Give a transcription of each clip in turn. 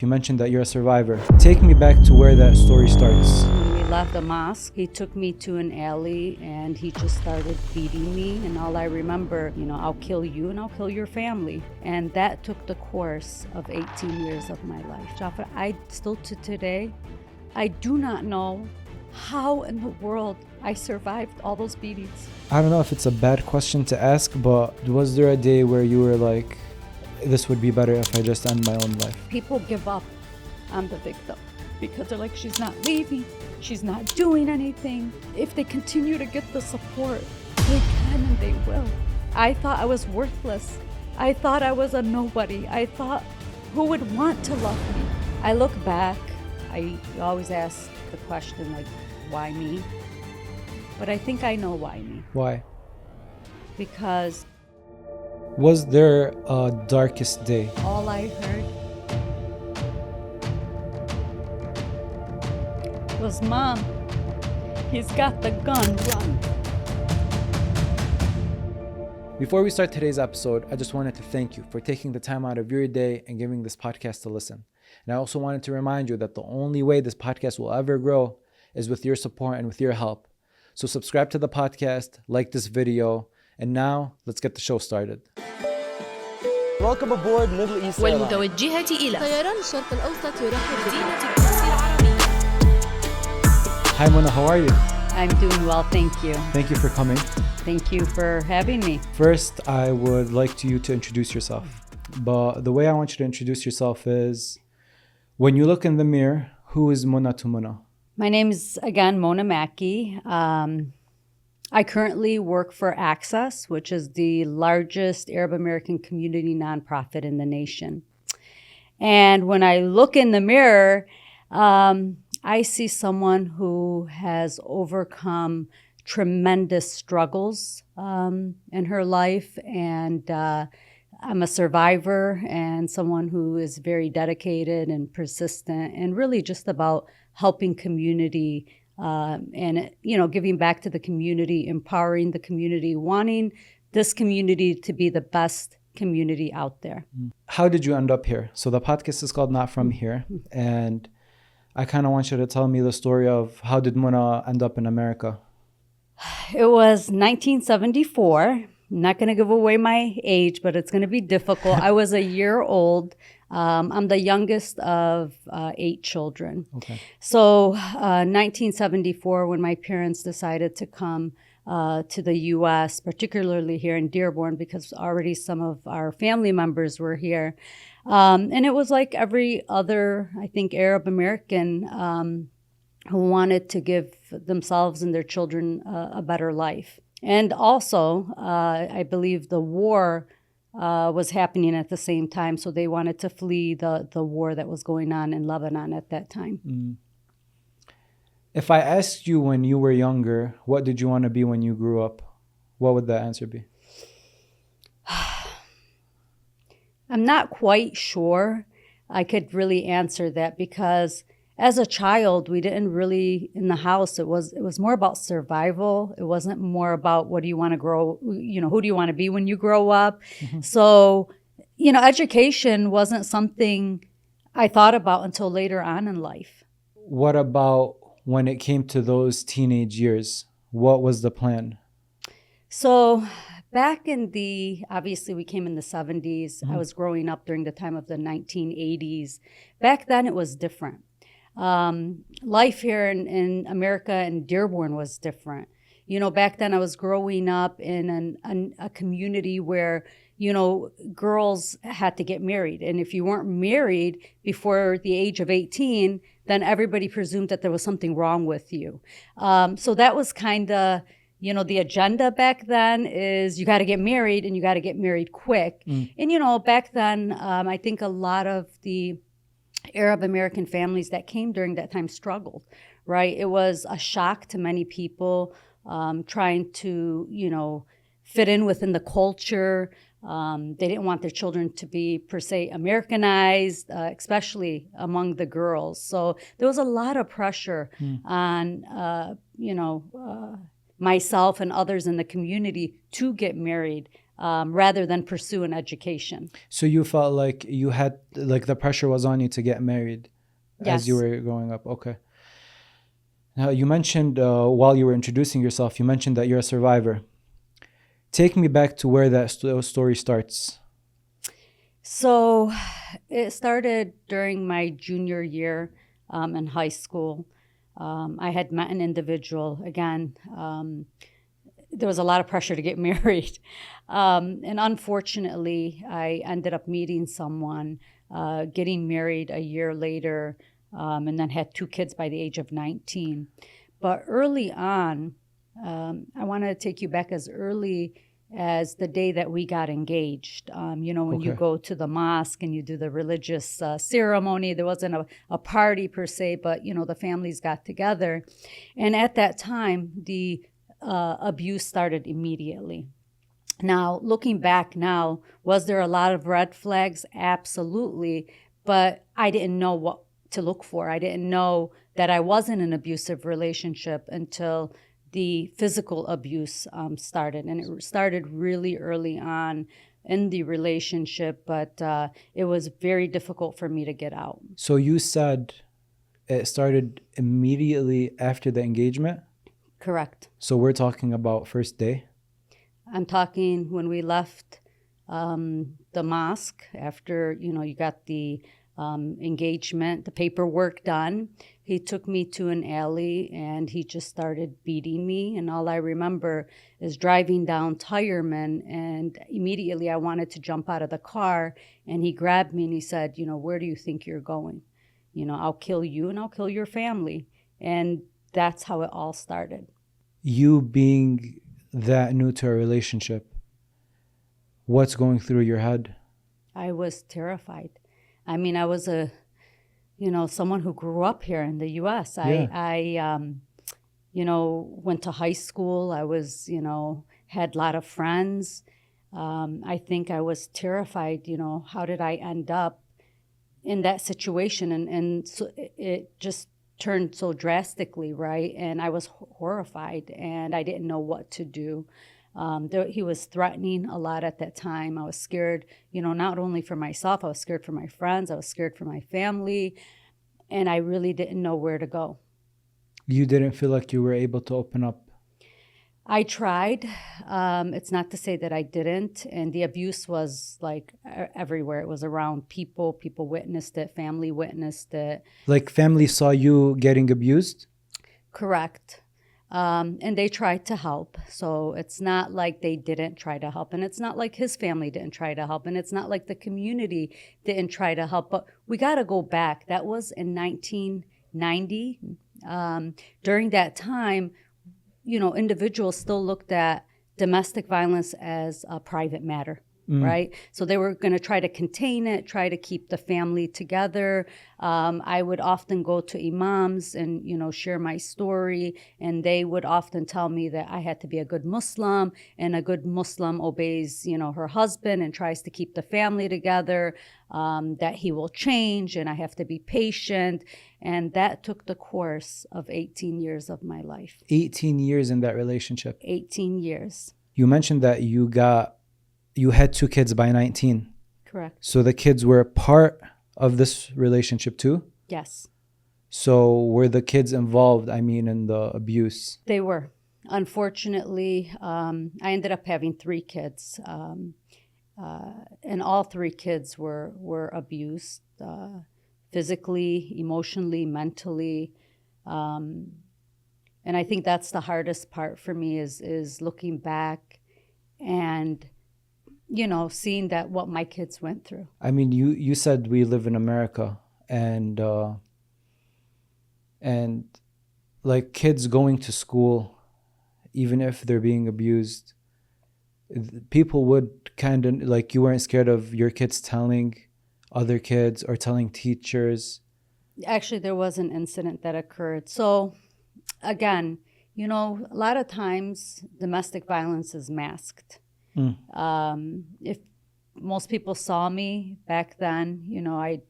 You mentioned that you're a survivor. Take me back to where that story starts. When we left the mosque, he took me to an alley and he just started beating me. And all I remember, I'll kill you and I'll kill your family. And that took the course of 18 years of my life. Jafar, I still to today, I do not know how in the world I survived all those beatings. I don't know if it's a bad question to ask, but was there a day where you were like, this would be better if I just end my own life? People give up on the victim because they're like, she's not leaving, she's not doing anything. If they continue to get the support, they can and they will. I thought I was worthless. I thought I was a nobody. I thought, who would want to love me? I look back, I always ask the question, like, why me? But I think I know why me. Why? Because Was there a darkest day? all I heard was, Mom, he's got the gun, run. Before we start today's episode, I just wanted to thank you for taking the time out of your day and giving this podcast to listen. And I also wanted to remind you that the only way this podcast will ever grow is with your support and with your help. So subscribe to the podcast, like this video, and now let's get the show started. Welcome aboard Middle East Airlines. والمتوجهة إلى طيران الشرق الأوسط يرحب مدينة القدس العربية. Hi Mona, how are you? I'm doing well, thank you. Thank you for coming. Thank you for having me. First, I would like you to introduce yourself. But the way I want you to introduce yourself is, when you look in the mirror, who is Mona to Mona? My name is, again, Mona Makki. I currently work for Access, which is the largest Arab American community nonprofit in the nation. And when I look in the mirror, I see someone who has overcome tremendous struggles in her life. And I'm a survivor and someone who is very dedicated and persistent and really just about helping community and giving back to the community, empowering the community, wanting this community to be the best community out there. How did you end up here? So the podcast is called Not From Here, and I kind of want you to tell me the story of how did Mona end up in America? It was 1974. I'm not going to give away my age, but it's going to be difficult. I was a year old. I'm the youngest of 8 children. Okay. So 1974, when my parents decided to come to the U.S., particularly here in Dearborn, because already some of our family members were here. And it was like every other, I think, Arab American who wanted to give themselves and their children a better life. And also, I believe the war was happening at the same time, so they wanted to flee the war that was going on in Lebanon at that time. If I asked you when you were younger, what did you want to be when you grew up? What would the answer be? I'm not quite sure I could really answer that because as a child, we didn't really, in the house, it was more about survival. It wasn't more about what do you want to grow, who do you want to be when you grow up? Mm-hmm. So, education wasn't something I thought about until later on in life. What about when it came to those teenage years? What was the plan? So back obviously we came in the 70s. Mm-hmm. I was growing up during the time of the 1980s. Back then it was different. Life here in America and Dearborn was different. Back then I was growing up in a community where, girls had to get married. And if you weren't married before the age of 18, then everybody presumed that there was something wrong with you. So that was kind of, the agenda back then is you got to get married and you got to get married quick. And, back then, I think a lot of the Arab American families that came during that time struggled, right? It was a shock to many people trying to, fit in within the culture. They didn't want their children to be, per se, Americanized, especially among the girls. So there was a lot of pressure on, myself and others in the community to get married rather than pursue an education. So you felt like you had, like the pressure was on you to get married as you Yes. were growing up. Okay. Now you mentioned while you were introducing yourself, you mentioned that you're a survivor. Take me back to where that story starts. So it started during my junior year in high school. I had met an individual. Again, there was a lot of pressure to get married. And unfortunately, I ended up meeting someone, getting married a year later, and then had 2 kids by the age of 19. But early on, I want to take you back as early as the day that we got engaged. When you Okay. go to the mosque and you do the religious ceremony, there wasn't a party per se, but, the families got together. And at that time, the abuse started immediately. Now, looking back now, was there a lot of red flags? Absolutely. But I didn't know what to look for. I didn't know that I was in an abusive relationship until the physical abuse started. And it started really early on in the relationship, but it was very difficult for me to get out. So you said it started immediately after the engagement. Correct. So we're talking about first day. I'm talking when we left the mosque after, you got the engagement, the paperwork done. He took me to an alley and he just started beating me. And all I remember is driving down Tireman, and immediately I wanted to jump out of the car. And he grabbed me and he said, where do you think you're going? I'll kill you and I'll kill your family. And that's how it all started. You being that new to a relationship, what's going through your head? I was terrified. I mean, I was someone who grew up here in the U.S. Yeah. I went to high school. I was, had a lot of friends. I think I was terrified, how did I end up in that situation? And so it just turned so drastically, right? And I was horrified and I didn't know what to do. He was threatening a lot at that time. I was scared, not only for myself, I was scared for my friends, I was scared for my family, and I really didn't know where to go. You didn't feel like you were able to open up? I tried. It's not to say that I didn't. And the abuse was like everywhere. It was around people. People witnessed it. Family witnessed it. Like family saw you getting abused? Correct. And they tried to help. So it's not like they didn't try to help. And it's not like his family didn't try to help. And it's not like the community didn't try to help. But we got to go back. That was in 1990. During that time, individuals still looked at domestic violence as a private matter, right? So they were going to try to contain it, try to keep the family together. I would often go to imams and, share my story, and they would often tell me that I had to be a good Muslim, and a good Muslim obeys, her husband and tries to keep the family together, that he will change, and I have to be patient. And that took the course of 18 years of my life. 18 years in that relationship. 18 years. You mentioned that you had 2 kids by 19. Correct. So the kids were part of this relationship too? Yes. So were the kids involved, in the abuse? They were. Unfortunately, I ended up having 3 kids. And all 3 kids were abused. Physically, emotionally, mentally. And I think that's the hardest part for me is looking back and, seeing that what my kids went through. You said we live in America and like kids going to school, even if they're being abused, people would kind of like, you weren't scared of your kids telling other kids or telling teachers? Actually, there was an incident that occurred. So again, a lot of times domestic violence is masked. If most people saw me back then, I'd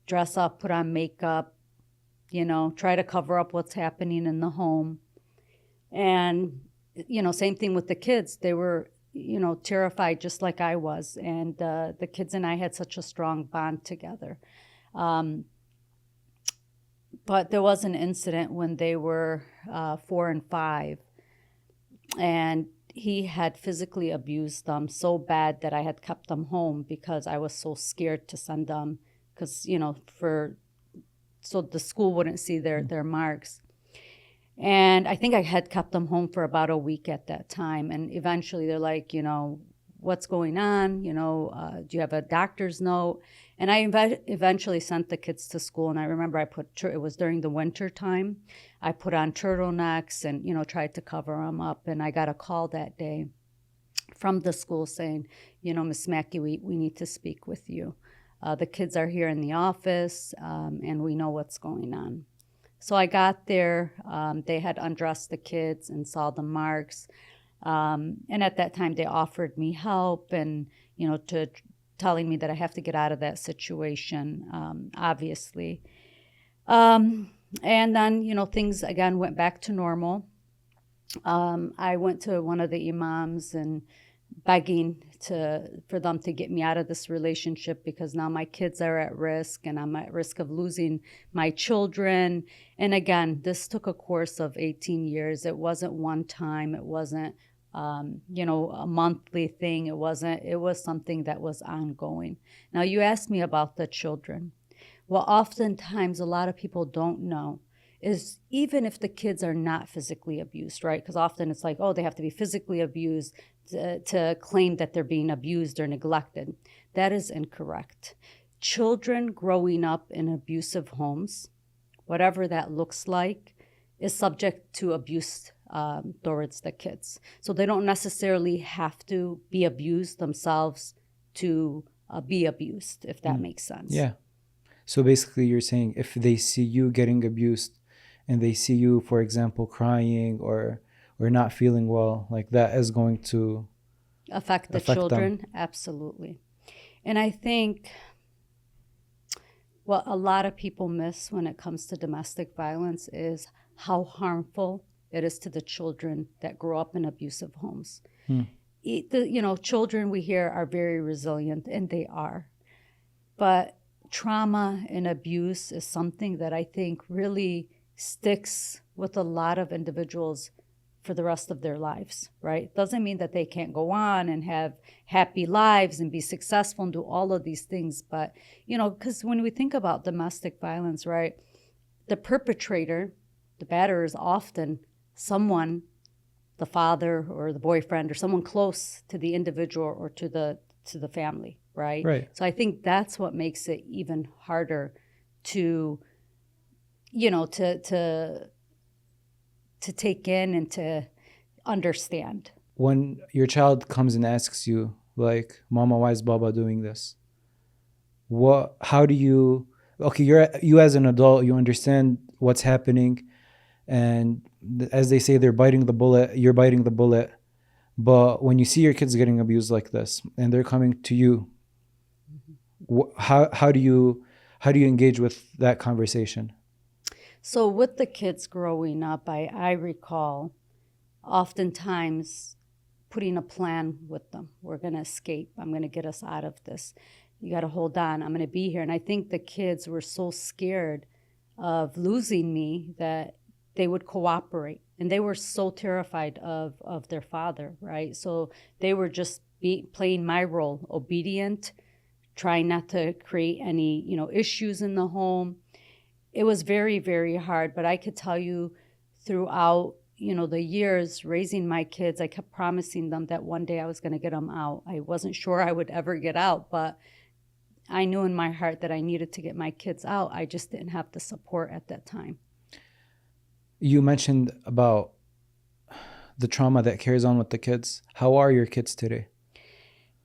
dress up, put on makeup, try to cover up what's happening in the home. And, same thing with the kids. They were terrified just like I was. And the kids and I had such a strong bond together. But there was an incident when they were 4 and 5, and he had physically abused them so bad that I had kept them home because I was so scared to send them, because so the school wouldn't see their marks. And I think I had kept them home for about a week at that time. And eventually they're like, what's going on? Do you have a doctor's note? And I eventually sent the kids to school. And I remember it was during the winter time. I put on turtlenecks and, tried to cover them up. And I got a call that day from the school saying, Miss Makki, we need to speak with you. The kids are here in the office and we know what's going on. So I got there. They had undressed the kids and saw the marks. And at that time, they offered me help and, telling me that I have to get out of that situation, obviously. And then, things again went back to normal. I went to one of the imams and begging for them to get me out of this relationship, because now my kids are at risk and I'm at risk of losing my children. And again, this took a course of 18 years. It wasn't one time. It wasn't, a monthly thing. It was something that was ongoing. Now, you asked me about the children. Well, oftentimes a lot of people don't know is even if the kids are not physically abused, right? Because often it's like, oh, they have to be physically abused to claim that they're being abused or neglected. That is incorrect. Children growing up in abusive homes, whatever that looks like, is subject to abuse towards the kids. So they don't necessarily have to be abused themselves to be abused, if that makes sense. Yeah. So basically you're saying if they see you getting abused and they see you, for example, crying or not feeling well, like that is going to affect the children. Them. Absolutely. And I think what a lot of people miss when it comes to domestic violence is how harmful it is to the children that grow up in abusive homes. Children we hear are very resilient, and they are. But trauma and abuse is something that I think really sticks with a lot of individuals for the rest of their lives, right? Doesn't mean that they can't go on and have happy lives and be successful and do all of these things. But, because when we think about domestic violence, right, the perpetrator, the batterer, is often someone, the father or the boyfriend or someone close to the individual or to the family, right? Right. So I think that's what makes it even harder to take in and to understand. When your child comes and asks you, like, Mama, why is Baba doing this? How do you, you as an adult, you understand what's happening. And as they say, you're biting the bullet. But when you see your kids getting abused like this and they're coming to you, how do you engage with that conversation? So with the kids growing up, I recall oftentimes putting a plan with them. We're going to escape. I'm going to get us out of this. You got to hold on. I'm going to be here. And I think the kids were so scared of losing me that they would cooperate. And they were so terrified of their father, right? So they were just playing my role, obedient, trying not to create any, issues in the home. It was very, very hard, but I could tell you throughout, the years raising my kids, I kept promising them that one day I was going to get them out. I wasn't sure I would ever get out, but I knew in my heart that I needed to get my kids out. I just didn't have the support at that time. You mentioned about the trauma that carries on with the kids. How are your kids today?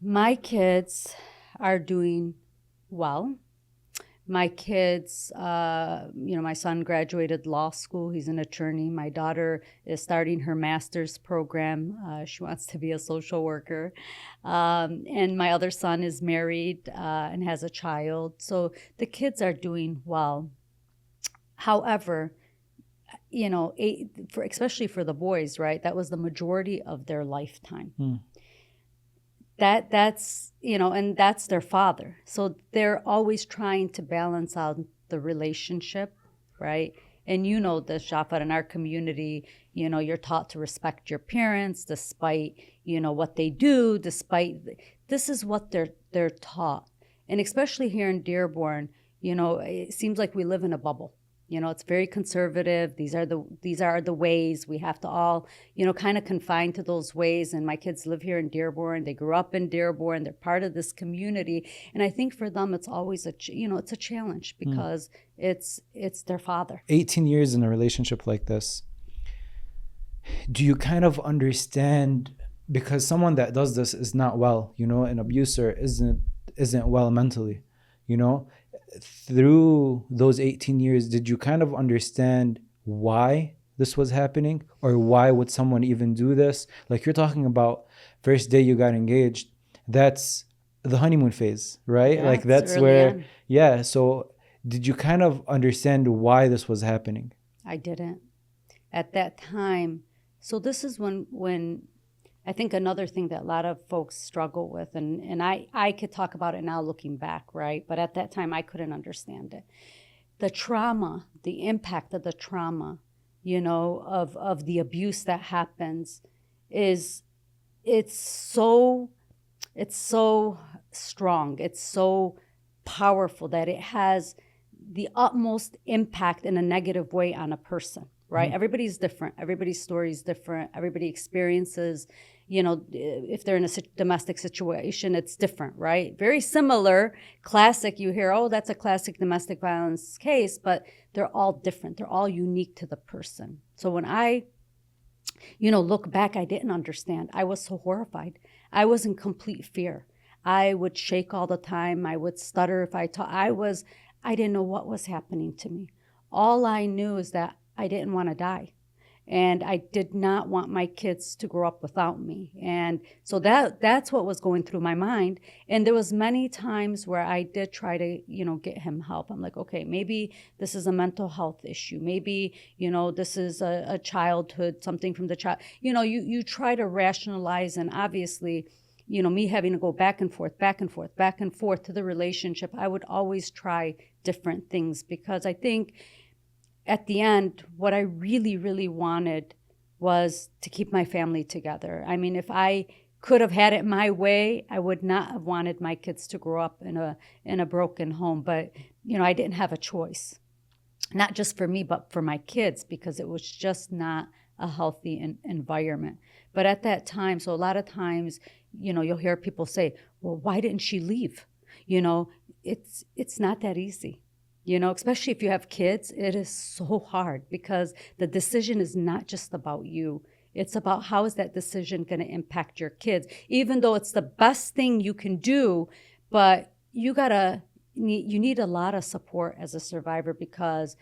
My kids are doing well. My kids, my son graduated law school. He's an attorney. My daughter is starting her master's program. She wants to be a social worker. And my other son is married and has a child. So the kids are doing well. However, especially for the boys, right? That was the majority of their lifetime. that's, and that's their father. So they're always trying to balance out the relationship, right? And the Shafat, in our community, you're taught to respect your parents despite, what they do, this is what they're taught. And especially here in Dearborn, it seems like we live in a bubble. It's very conservative. These are the ways. We have to all, kind of confine to those ways. And my kids live here in Dearborn. They grew up in Dearborn. They're part of this community. And I think for them, it's always it's a challenge because it's their father. 18 years in a relationship like this. Do you kind of understand, because someone that does this is not well, an abuser isn't well mentally, through those 18 years, did you kind of understand why this was happening, or why would someone even do this? Like, you're talking about first day you got engaged, that's the honeymoon phase, right? Yeah, like that's early where on. Yeah, so did you kind of understand why this was happening? I didn't at that time. So this is when I think another thing that a lot of folks struggle with, and I could talk about it now looking back, right? But at that time, I couldn't understand it. The trauma, the impact of the trauma, of the abuse that happens it's so strong. It's so powerful that it has the utmost impact in a negative way on a person, right? Mm-hmm. Everybody's different. Everybody's story is different. Everybody experiences, if they're in a domestic situation, it's different, right? Very similar, classic, you hear, oh, that's a classic domestic violence case, but they're all different. They're all unique to the person. So when I, look back, I didn't understand. I was so horrified. I was in complete fear. I would shake all the time. I would stutter if I talk. I didn't know what was happening to me. All I knew is that I didn't want to die. And I did not want my kids to grow up without me. And so that's what was going through my mind. And there was many times where I did try to, get him help. I'm like, okay, maybe this is a mental health issue. Maybe, this is a childhood, something from the child. You try to rationalize, and obviously, me having to go back and forth to the relationship, I would always try different things, because I think at the end, what I really, really wanted was to keep my family together. I mean, if I could have had it my way, I would not have wanted my kids to grow up in a broken home. But, I didn't have a choice, not just for me, but for my kids, because it was just not a healthy environment. But at that time, so a lot of times, you'll hear people say, well, why didn't she leave? It's not that easy. Especially if you have kids, it is so hard, because the decision is not just about you. It's about how is that decision going to impact your kids, even though it's the best thing you can do. But you need a lot of support as a survivor, because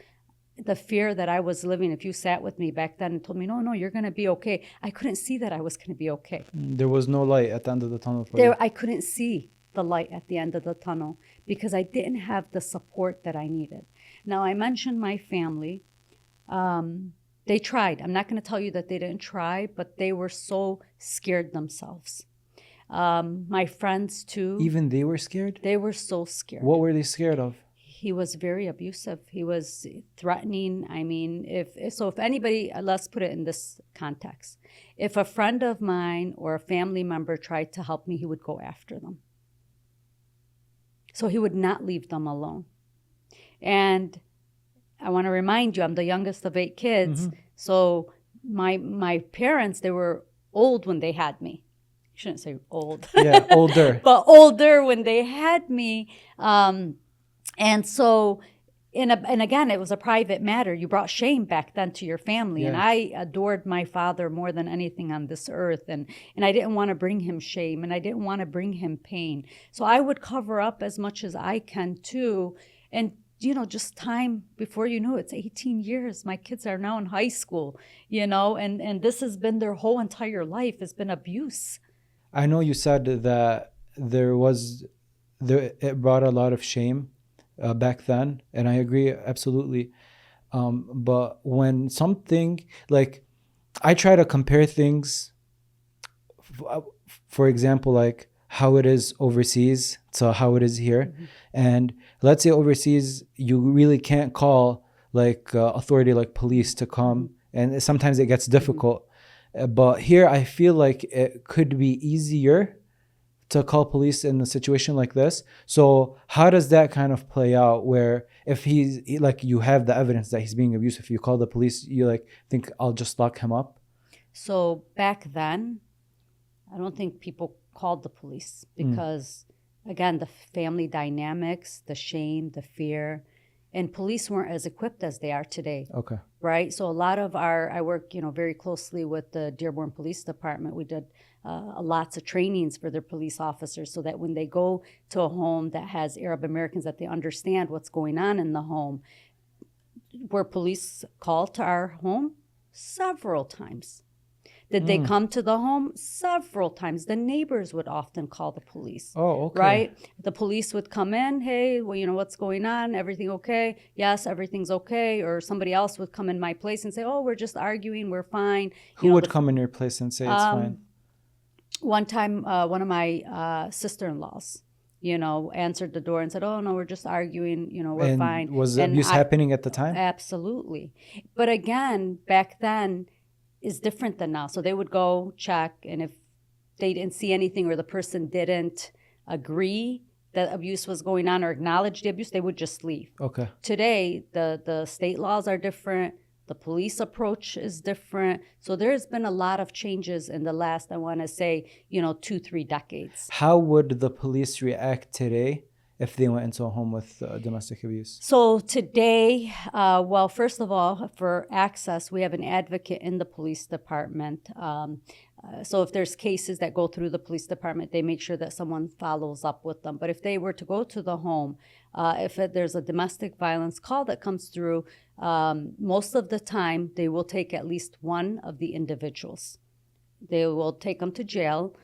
the fear that I was living, if you sat with me back then and told me, no, you're going to be okay, I couldn't see that I was going to be okay. There was no light at the end of the tunnel for you. I couldn't see the light at the end of the tunnel, because I didn't have the support that I needed. Now, I mentioned my family. They tried. I'm not going to tell you that they didn't try, but they were so scared themselves. My friends, too. Even they were scared? They were so scared. What were they scared of? He was very abusive. He was threatening. I mean, if anybody, let's put it in this context. If a friend of mine or a family member tried to help me, he would go after them. So he would not leave them alone. And I want to remind you, I'm the youngest of 8 kids. Mm-hmm. So my parents, they were old when they had me. I shouldn't say old. Yeah, older. But older when they had me. And so, and again, it was a private matter. You brought shame back then to your family. Yeah. And I adored my father more than anything on this earth. And I didn't want to bring him shame, and I didn't want to bring him pain. So I would cover up as much as I can too. And, just time before you know it's 18 years. My kids are now in high school, and this has been their whole entire life, has been abuse. I know you said that it brought a lot of shame back then, and I agree absolutely. But when something, like, I try to compare things, for example, like how it is overseas to how it is here. And let's say overseas, you really can't call like authority like police to come, and sometimes it gets difficult. But here, I feel like it could be easier to call police in a situation like this. So how does that kind of play out, where if like you have the evidence that he's being abusive, you call the police, you like think I'll just lock him up? So back then, I don't think people called the police because, again, the family dynamics, the shame, the fear, and police weren't as equipped as they are today. Okay. Right? So a lot of I work, very closely with the Dearborn Police Department. We did lots of trainings for their police officers so that when they go to a home that has Arab Americans, that they understand what's going on in the home. Were police called to our home? Several times. Did they come to the home? Several times. The neighbors would often call the police. Oh, okay. Right? The police would come in, hey, well, what's going on? Everything okay? Yes, everything's okay. Or somebody else would come in my place and say, oh, we're just arguing, we're fine. Who would come in your place and say it's fine? One time, one of my sister-in-laws, answered the door and said, oh, no, we're just arguing, we're And fine. was And abuse happening at the time? Absolutely. But again, back then is different than now. So they would go check, and if they didn't see anything or the person didn't agree that abuse was going on or acknowledge the abuse, they would just leave. Okay. Today, the state laws are different. The police approach is different. So there's been a lot of changes in the last, I want to say, 2-3 decades. How would the police react today if they went into a home with domestic abuse? So today, well, first of all, for access, we have an advocate in the police department. So if there's cases that go through the police department, they make sure that someone follows up with them. But if they were to go to the home, if there's a domestic violence call that comes through, most of the time they will take at least one of the individuals. They will take them to jail.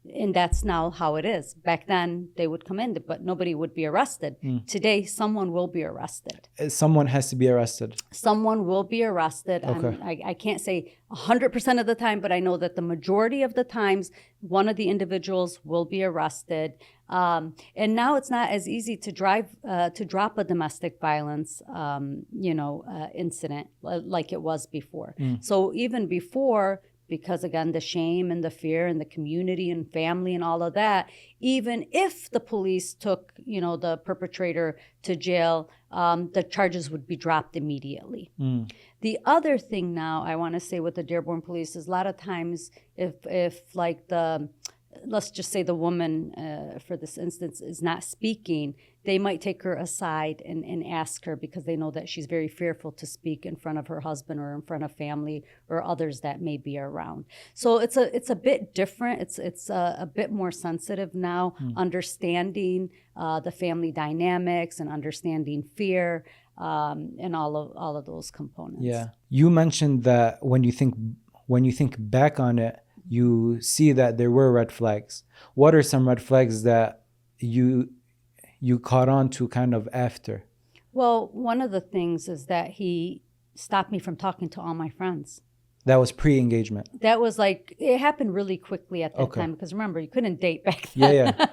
And that's now how it is. Back then, they would come in, but nobody would be arrested. Today, someone will be arrested. Someone has to be arrested. Someone will be arrested. Okay. I can't say 100% of the time, but I know that the majority of the times, one of the individuals will be arrested. And now it's not as easy to drop a domestic violence, incident like it was before. So even before, because again, the shame and the fear and the community and family and all of that, even if the police took, the perpetrator to jail, the charges would be dropped immediately. The other thing now I want to say with the Dearborn police is a lot of times if like let's just say the woman, for this instance, is not speaking, they might take her aside and ask her because they know that she's very fearful to speak in front of her husband or in front of family or others that may be around. So it's a bit different. It's a bit more sensitive now, understanding the family dynamics and understanding fear and all of those components. Yeah. You mentioned that when you think back on it, you see that there were red flags. What are some red flags that you caught on to kind of after? Well, one of the things is that he stopped me from talking to all my friends. That was pre-engagement. That was like, it happened really quickly at that Okay. time because remember, you couldn't date back then. Yeah.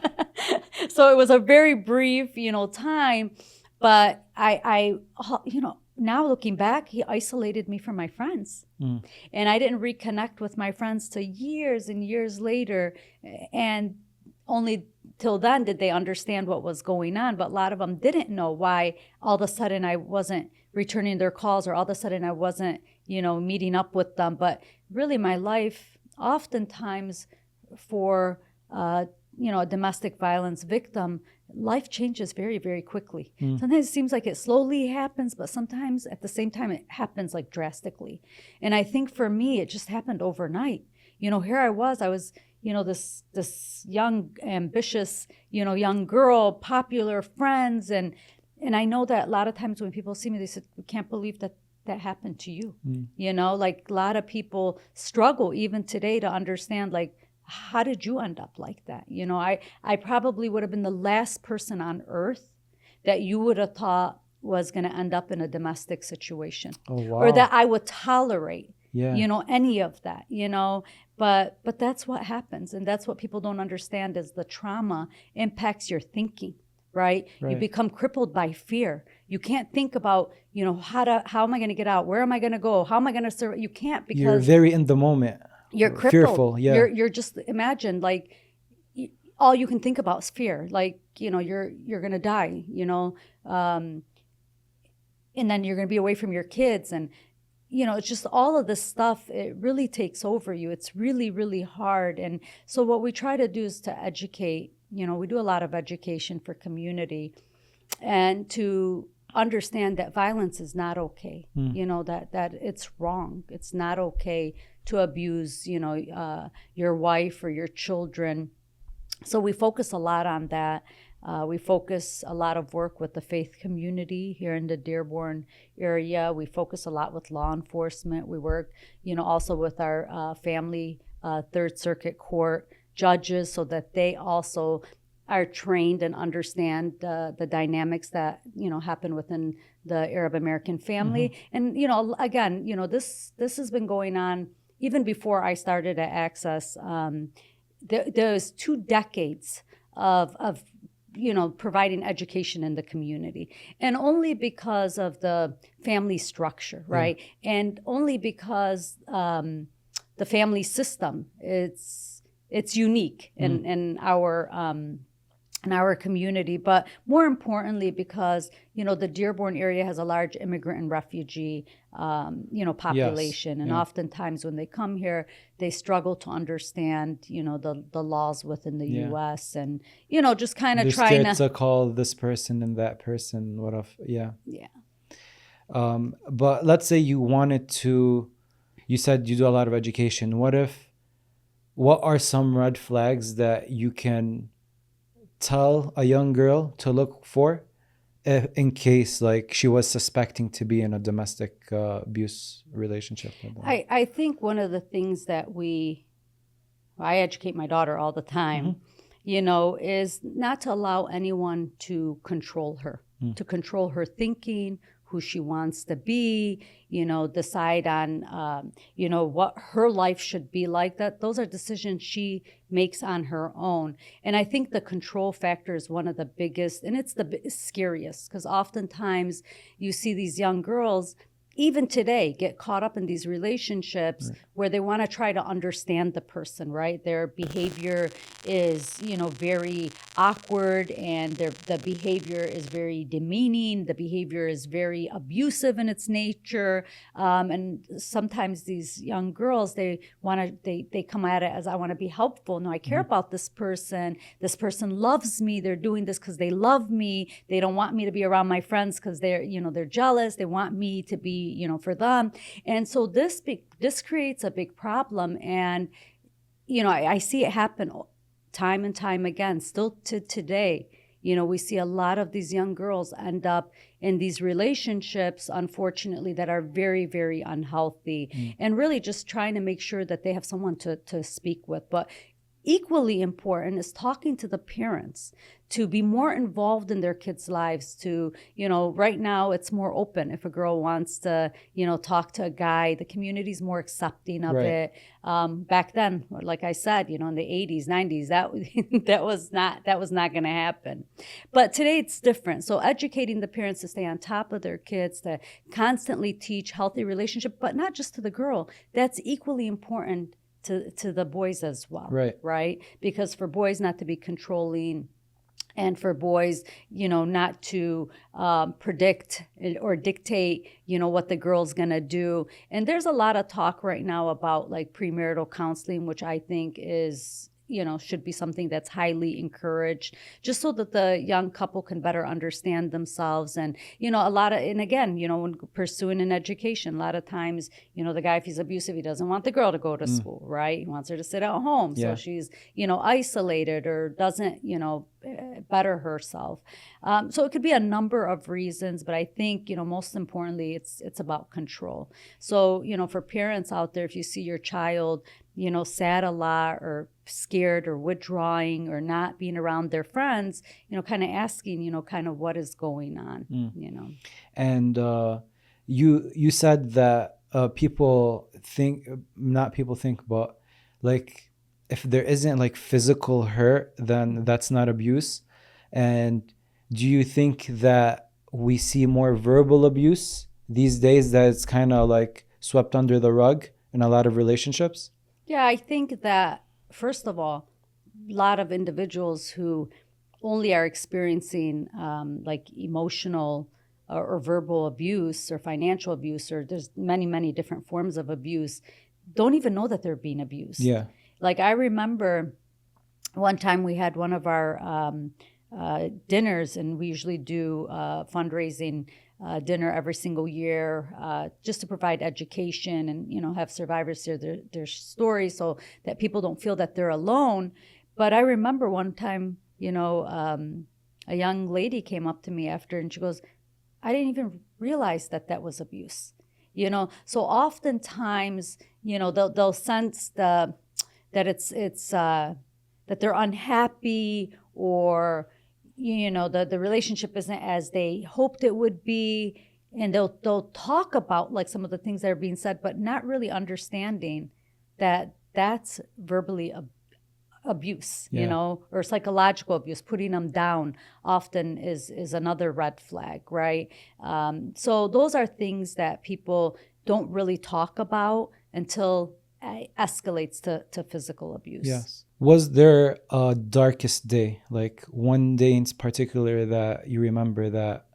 So it was a very brief, time. But I now looking back, he isolated me from my friends. And I didn't reconnect with my friends till years and years later. And only till then did they understand what was going on. But a lot of them didn't know why all of a sudden I wasn't returning their calls or all of a sudden I wasn't, meeting up with them. But really my life, oftentimes for, a domestic violence victim, life changes very, very quickly. Sometimes it seems like it slowly happens, but sometimes at the same time it happens like drastically. And I think for me, it just happened overnight. Here I was, this young, ambitious, young girl, popular friends. And I know that a lot of times when people see me, they say, we can't believe that happened to you. Like a lot of people struggle even today to understand, like, how did you end up like that? I probably would have been the last person on earth that you would have thought was going to end up in a domestic situation. Oh, wow. Or that I would tolerate. Yeah. any of that, but that's what happens. And that's what people don't understand is the trauma impacts your thinking, right? You Right. become crippled by fear. You can't think about, how am I going to get out? Where am I going to go? How am I going to survive? You can't You're because very in the moment. you're crippled. Fearful. Yeah. You're just imagine like all you can think about is fear. Like, you're going to die, and then you're going to be away from your kids. And, it's just all of this stuff. It really takes over you. It's really, really hard. And so what we try to do is to educate, we do a lot of education for community and to understand that violence is not okay. That it's wrong. It's not okay to abuse, your wife or your children. So we focus a lot on that. We focus a lot of work with the faith community here in the Dearborn area. We focus a lot with law enforcement. We work, also with our family Third Circuit Court judges so that they also are trained and understand the dynamics that, happen within the Arab American family. And, again, this has been going on even before I started at Access. There's 2 decades of providing education in the community, and only because of the family structure, right? And only because the family system it's unique in our community, but more importantly because the Dearborn area has a large immigrant and refugee population. Yes. And oftentimes when they come here they struggle to understand the laws within the US, and just kind of They're trying scared to call this person and that person. yeah. But let's say you said you do a lot of education. What are some red flags that you can tell a young girl to look for in case like she was suspecting to be in a domestic abuse relationship? I think one of the things that I educate my daughter all the time, is not to allow anyone to control her, to control her thinking, who she wants to be, decide on, what her life should be like. Those are decisions she makes on her own. And I think the control factor is one of the biggest, and it's the scariest, because oftentimes you see these young girls, even today, get caught up in these relationships where they want to try to understand the person, right? Their behavior is, very awkward, and the behavior is very demeaning. The behavior is very abusive in its nature. And sometimes these young girls, they come at it as, I want to be helpful. No, I care about this person. This person loves me. They're doing this because they love me. They don't want me to be around my friends because they're jealous. They want me to be, for them. And so this creates a big problem. And, I see it happen time and time again, still to today. We see a lot of these young girls end up in these relationships, unfortunately, that are very, very unhealthy, and really just trying to make sure that they have someone to speak with. But equally important is talking to the parents to be more involved in their kids' lives. To, right now it's more open. If a girl wants to, talk to a guy, the community's more accepting of it. Back then, like I said, in the 80s, 90s, that was not going to happen. But today it's different. So educating the parents to stay on top of their kids, to constantly teach healthy relationship, but not just to the girl. That's equally important to the boys as well, right? Because for boys not to be controlling, and for boys, not to predict or dictate, what the girl's gonna do. And there's a lot of talk right now about like premarital counseling, which I think is, should be something that's highly encouraged, just so that the young couple can better understand themselves. And, and again, when pursuing an education, a lot of times, the guy, if he's abusive, he doesn't want the girl to go to school, right? He wants her to sit at home. So she's, isolated or doesn't, better herself. So it could be a number of reasons, but I think, most importantly, it's about control. So, for parents out there, if you see your child, sad a lot or scared or withdrawing or not being around their friends, kind of asking, kind of what is going on, And you said that not people think, but like if there isn't like physical hurt, then that's not abuse. And do you think that we see more verbal abuse these days that it's kind of like swept under the rug in a lot of relationships? Yeah, I think that, first of all, a lot of individuals who only are experiencing like emotional or verbal abuse or financial abuse, or there's many, many different forms of abuse, don't even know that they're being abused. Yeah. Like I remember one time we had one of our dinners, and we usually do fundraising dinner every single year, just to provide education and, you know, have survivors share their stories so that people don't feel that they're alone. But I remember one time, you know, a young lady came up to me after, and she goes, I didn't even realize that that was abuse. You know, so oftentimes, you know, they'll sense that they're unhappy, or, you know, the relationship isn't as they hoped it would be, and they'll talk about like some of the things that are being said, but not really understanding that that's verbally abuse, Yeah. you know, or psychological abuse. Putting them down often is another red flag, right? So those are things that people don't really talk about until it escalates to physical abuse. Yes. Was there a darkest day, like one day in particular that you remember that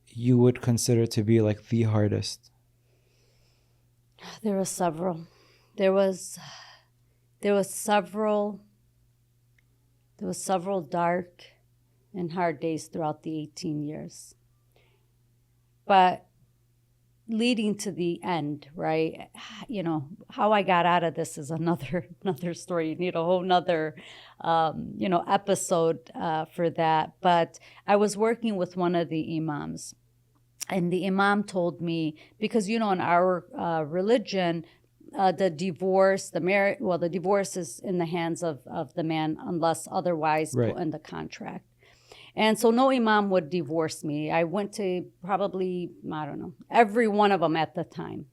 you would consider to be like the hardest? There were several. There was several dark and hard days throughout the 18 years. But leading to the end, right? You know, how I got out of this is another story. You need a whole nother, episode for that. But I was working with one of the imams, and the imam told me, because, you know, in our religion, the divorce is in the hands of the man unless otherwise Right. put in the contract. And so no imam would divorce me. I went to probably, I don't know, every one of them at the time.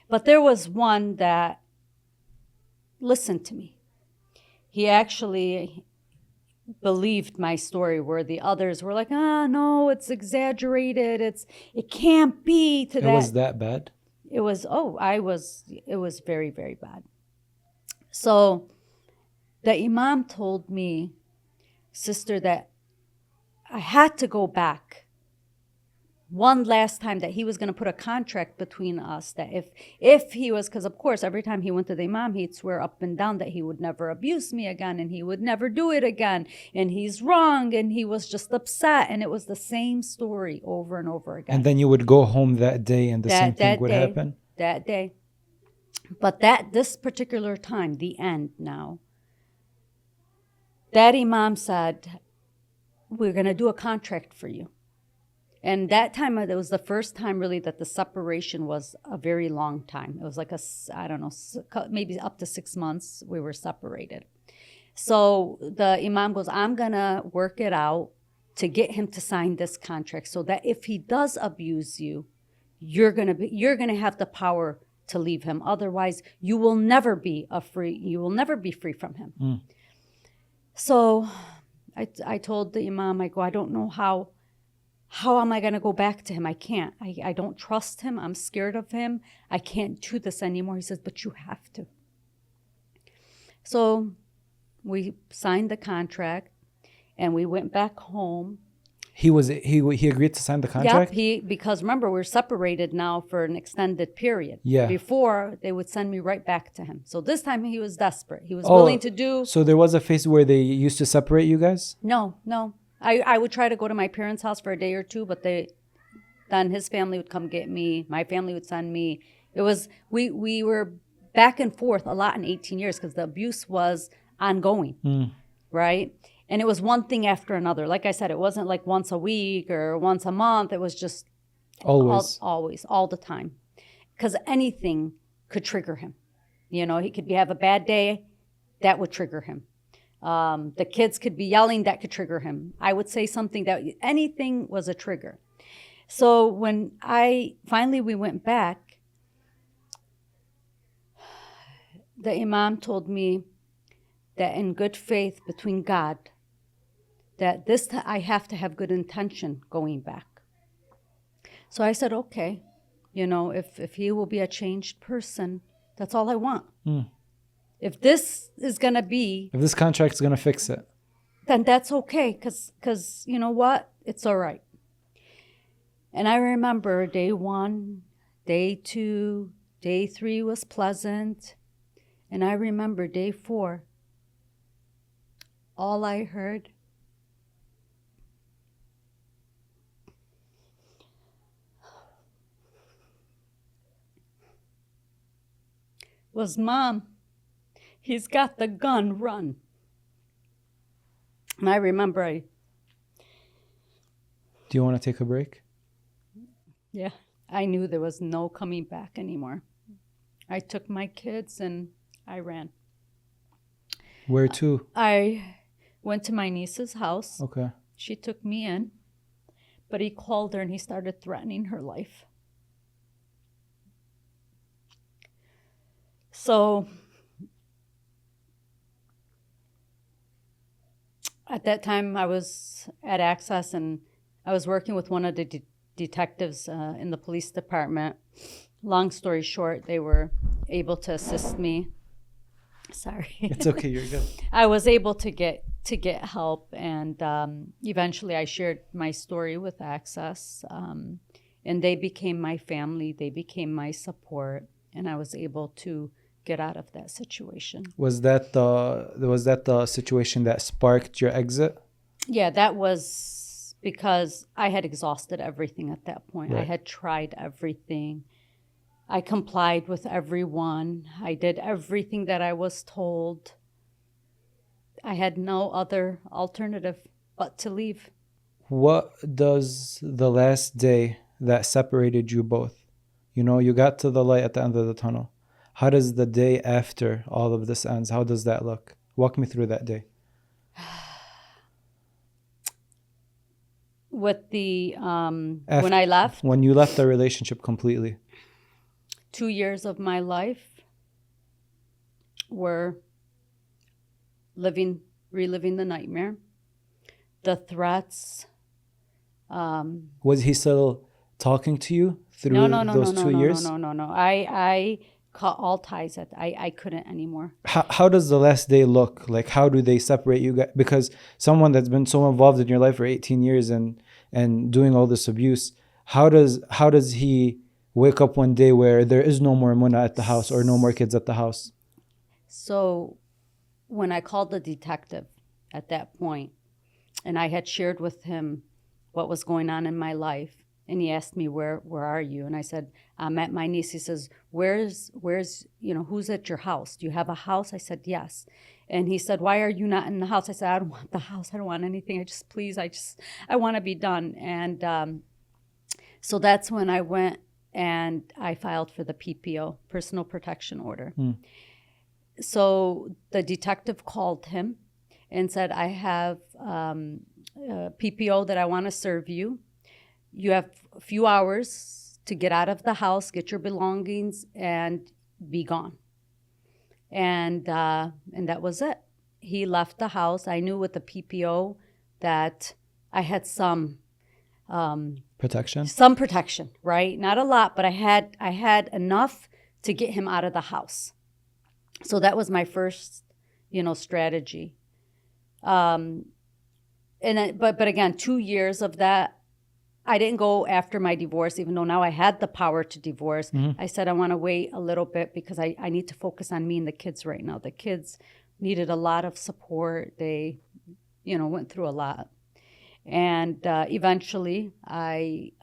But there was one that listened to me. He actually believed my story, where the others were like, no, it's exaggerated. It can't be to It that. was that bad? It was very, very bad. So the imam told me, sister, that I had to go back one last time, that he was going to put a contract between us, that if he was, because of course every time he went to the imam, he'd swear up and down that he would never abuse me again, and he would never do it again, and he's wrong, and he was just upset, and it was the same story over and over again. And then you would go home that day and the same thing would happen? That day. But this particular time, the end now, that imam said, we're going to do a contract for you. And that time, it was the first time really that the separation was a very long time. It was like maybe up to 6 months we were separated. So the imam goes, I'm going to work it out to get him to sign this contract, so that if he does abuse you, you're going to have the power to leave him. Otherwise, you will never be free from him. So I told the imam, I go, I don't know how am I going to go back to him? I can't. I don't trust him. I'm scared of him. I can't do this anymore. He says, but you have to. So we signed the contract, and we went back home. He agreed to sign the contract? Yep, because remember, we're separated now for an extended period. Yeah. Before, they would send me right back to him. So this time he was desperate. He was willing to do. So there was a phase where they used to separate you guys? No. I would try to go to my parents' house for a day or two, but then his family would come get me. My family would send me. It was, we were back and forth a lot in 18 years because the abuse was ongoing, right? And it was one thing after another. Like I said, it wasn't like once a week or once a month. It was just always, all the time. Because anything could trigger him. You know, he could have a bad day, that would trigger him. The kids could be yelling, that could trigger him. I would say something anything was a trigger. So when we went back, the imam told me that in good faith between God, that I have to have good intention going back. So I said, okay, if he will be a changed person, that's all I want. If this is going to be, If this contract's going to fix it. then that's okay, because you know what? It's all right. And I remember day 1, day 2, day 3 was pleasant. And I remember day 4, all I heard was, Mom, he's got the gun, run. And I remember Do you want to take a break? I knew there was no coming back anymore. I took my kids and I ran. Where to? I went to my niece's house. Okay. She took me in, but he called her and he started threatening her life. So at that time, I was at Access and I was working with one of the detectives in the police department. Long story short, they were able to assist me. Sorry. It's okay, you're good. I was able to get help, and eventually I shared my story with Access, and they became my family. They became my support, and I was able to get out of that situation. Was that the situation that sparked your exit? Yeah, that was because I had exhausted everything at that point. Right. I had tried everything. I complied with everyone. I did everything that I was told. I had no other alternative but to leave. What does the last day that separated you both? You got to the light at the end of the tunnel. How does the day after all of this ends, how does that look? Walk me through that day. With the, when I left, When you left the relationship completely. 2 years of my life were reliving the nightmare, the threats. Was he still talking to you through those 2 years? No. I cut all ties. I couldn't anymore. How does the last day look? Like, how do they separate you guys? Because someone that's been so involved in your life for 18 years and doing all this abuse, how does he wake up one day where there is no more Muna at the house or no more kids at the house? So when I called the detective at that point, and I had shared with him what was going on in my life, and he asked me, where are you? And I said, I'm at my niece. He says, where's who's at your house? Do you have a house? I said, yes. And he said, why are you not in the house? I said, I don't want the house. I don't want anything. I want to be done. And so that's when I went and I filed for the PPO, personal protection order. So the detective called him and said, I have PPO that I want to serve you. You have a few hours to get out of the house, get your belongings, and be gone. And that was it. He left the house. I knew with the PPO that I had some Protection? some protection, right? Not a lot, but I had enough to get him out of the house. So that was my first, strategy. But again, 2 years of that. I didn't go after my divorce, even though now I had the power to divorce. I said, I want to wait a little bit because I need to focus on me and the kids right now. The kids needed a lot of support. They, went through a lot. And eventually I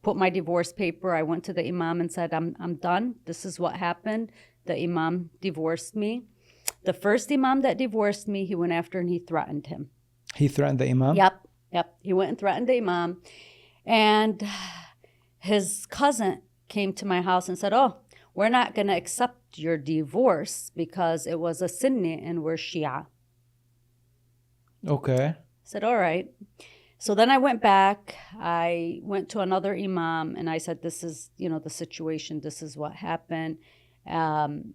put my divorce paper. I went to the imam and said, I'm done. This is what happened. The imam divorced me. The first imam that divorced me, he went after and he threatened him. He threatened the imam? Yep. He went and threatened the imam. And his cousin came to my house and said, oh, we're not going to accept your divorce because it was a Sunni and we're Shia. Okay. I said, all right. So then I went back. I went to another imam and I said, this is, the situation. This is what happened. And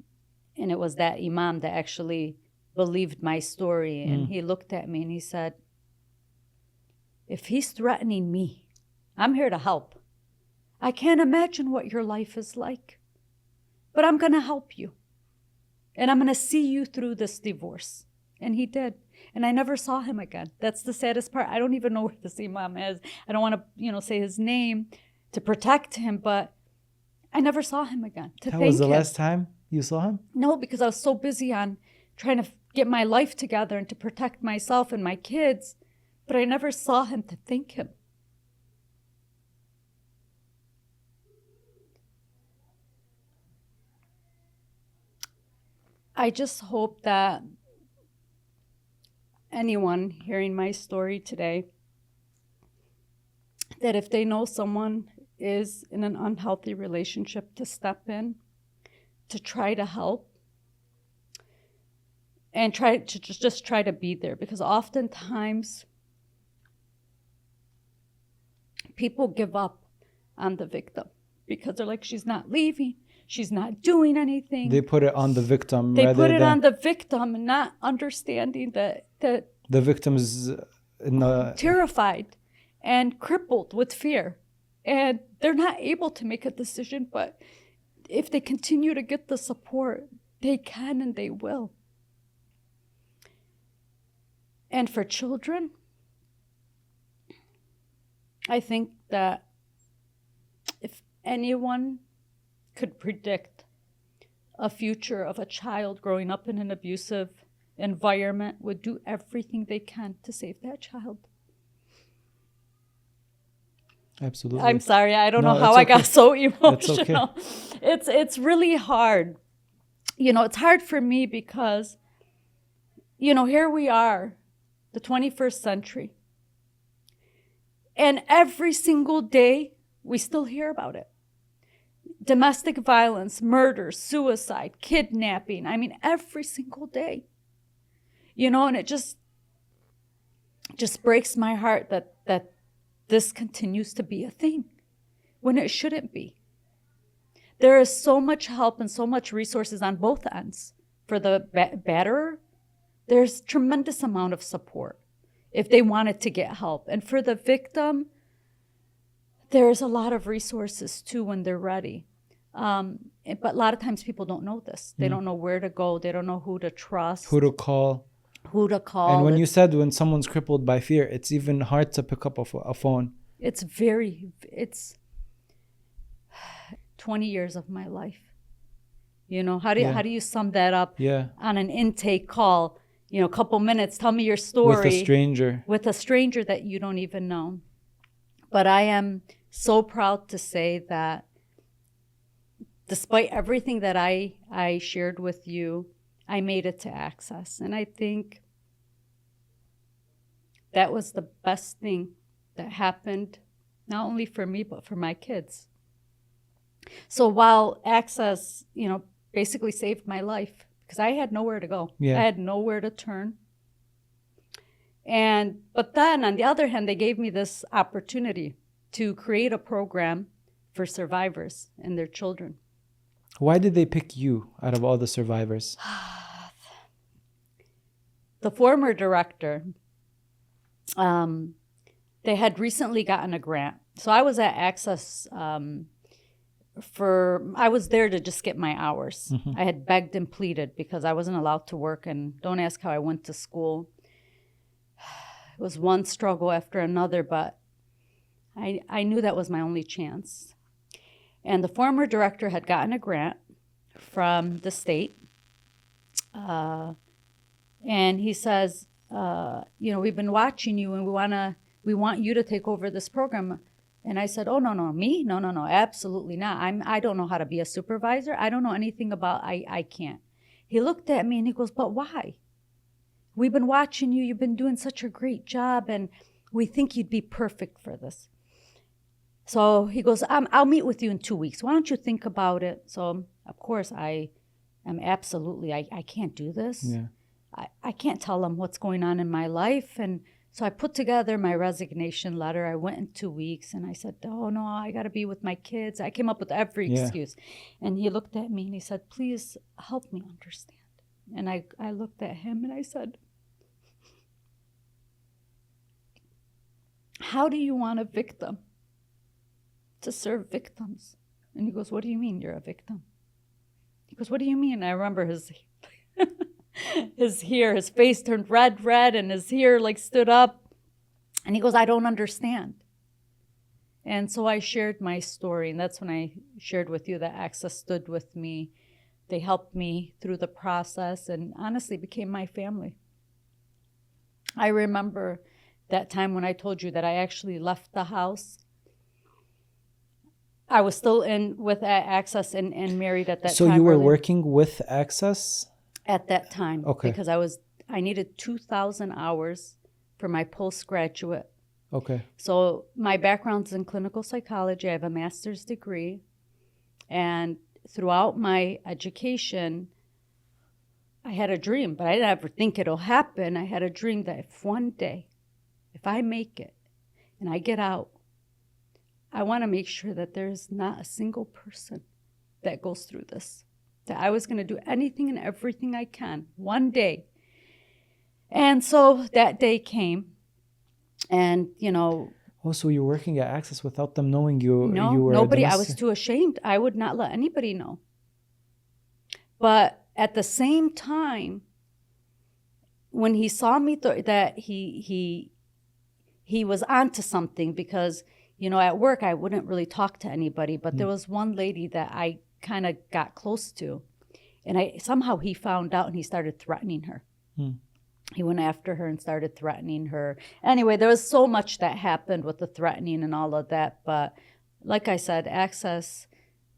it was that imam that actually believed my story. And he looked at me and he said, if he's threatening me, I'm here to help. I can't imagine what your life is like, but I'm going to help you. And I'm going to see you through this divorce. And he did. And I never saw him again. That's the saddest part. I don't even know where this imam is. I don't want to, say his name to protect him, but I never saw him again. That was the last time you saw him? No, because I was so busy on trying to get my life together and to protect myself and my kids, but I never saw him to thank him. I just hope that anyone hearing my story today, that if they know someone is in an unhealthy relationship, to step in, to try to help, and try to just try to be there. Because oftentimes people give up on the victim because they're like, she's not leaving. She's not doing anything. They put it on the victim. They put it on the victim, and not understanding that the victim is terrified and crippled with fear. And they're not able to make a decision, but if they continue to get the support, they can and they will. And for children, I think that if anyone could predict a future of a child growing up in an abusive environment, would do everything they can to save that child. Absolutely. I'm sorry, I don't know how I got so emotional. It's okay. It's really hard. It's hard for me because, here we are, the 21st century. And every single day, we still hear about it. Domestic violence, murder, suicide, kidnapping. I mean, every single day. And it just breaks my heart that this continues to be a thing when it shouldn't be. There is so much help and so much resources on both ends. For the batterer, there's tremendous amount of support if they wanted to get help. And for the victim, there's a lot of resources too when they're ready. But a lot of times people don't know this. They don't know where to go. They don't know who to trust. Who to call. And when you said when someone's crippled by fear, it's even hard to pick up a phone. It's 20 years of my life. How do you sum that up on an intake call? A couple minutes, tell me your story. With a stranger that you don't even know. But I am so proud to say that despite everything that I shared with you, I made it to Access. And I think that was the best thing that happened, not only for me, but for my kids. So while Access, basically saved my life, because I had nowhere to go. I had nowhere to turn. But then on the other hand, they gave me this opportunity to create a program for survivors and their children. Why did they pick you out of all the survivors? The former director, they had recently gotten a grant. So I was at Access I was there to just get my hours. Mm-hmm. I had begged and pleaded because I wasn't allowed to work, and don't ask how I went to school. It was one struggle after another, but I knew that was my only chance. And the former director had gotten a grant from the state. And he says, we've been watching you and we want you to take over this program. And I said, oh, no, me? No, absolutely not. I don't know how to be a supervisor. I don't know anything about, I can't. He looked at me and he goes, but why? We've been watching you. You've been doing such a great job and we think you'd be perfect for this. So he goes, I'll meet with you in 2 weeks. Why don't you think about it? So, of course, I am absolutely, I can't do this. Yeah. I can't tell them what's going on in my life. And So I put together my resignation letter. I went in 2 weeks and I said, oh no, I got to be with my kids. I came up with every Yeah. excuse. And he looked at me and he said, please help me understand. And I looked at him and I said, how do you want a victim to serve victims? And he goes, what do you mean you're a victim? He goes, what do you mean? And I remember his his face turned red, and his hair like stood up. And he goes, I don't understand. And so I shared my story, and that's when I shared with you that Access stood with me. They helped me through the process and honestly became my family. I remember that time when I told you that I actually left the house. I was still in with Access and married at that time. So you were really, working with Access? at that time. Okay. Because I needed 2,000 hours for my postgraduate. Okay. So my background's in clinical psychology. I have a master's degree. And throughout my education, I had a dream, but I didn't ever think it'll happen. I had a dream that if one day, if I make it and I get out, I want to make sure that there's not a single person that goes through this. That I was going to do anything and everything I can one day. And so that day came. And, Oh, so you're working at Access without them knowing you were nobody. a I was too ashamed. I would not let anybody know. But at the same time, when he saw me, that he was onto something, because, at work I wouldn't really talk to anybody. But there was one lady that I kind of got close to, and somehow he found out and he started threatening her. He went after her and started threatening her. Anyway, there was so much that happened with the threatening and all of that. But like I said, Access,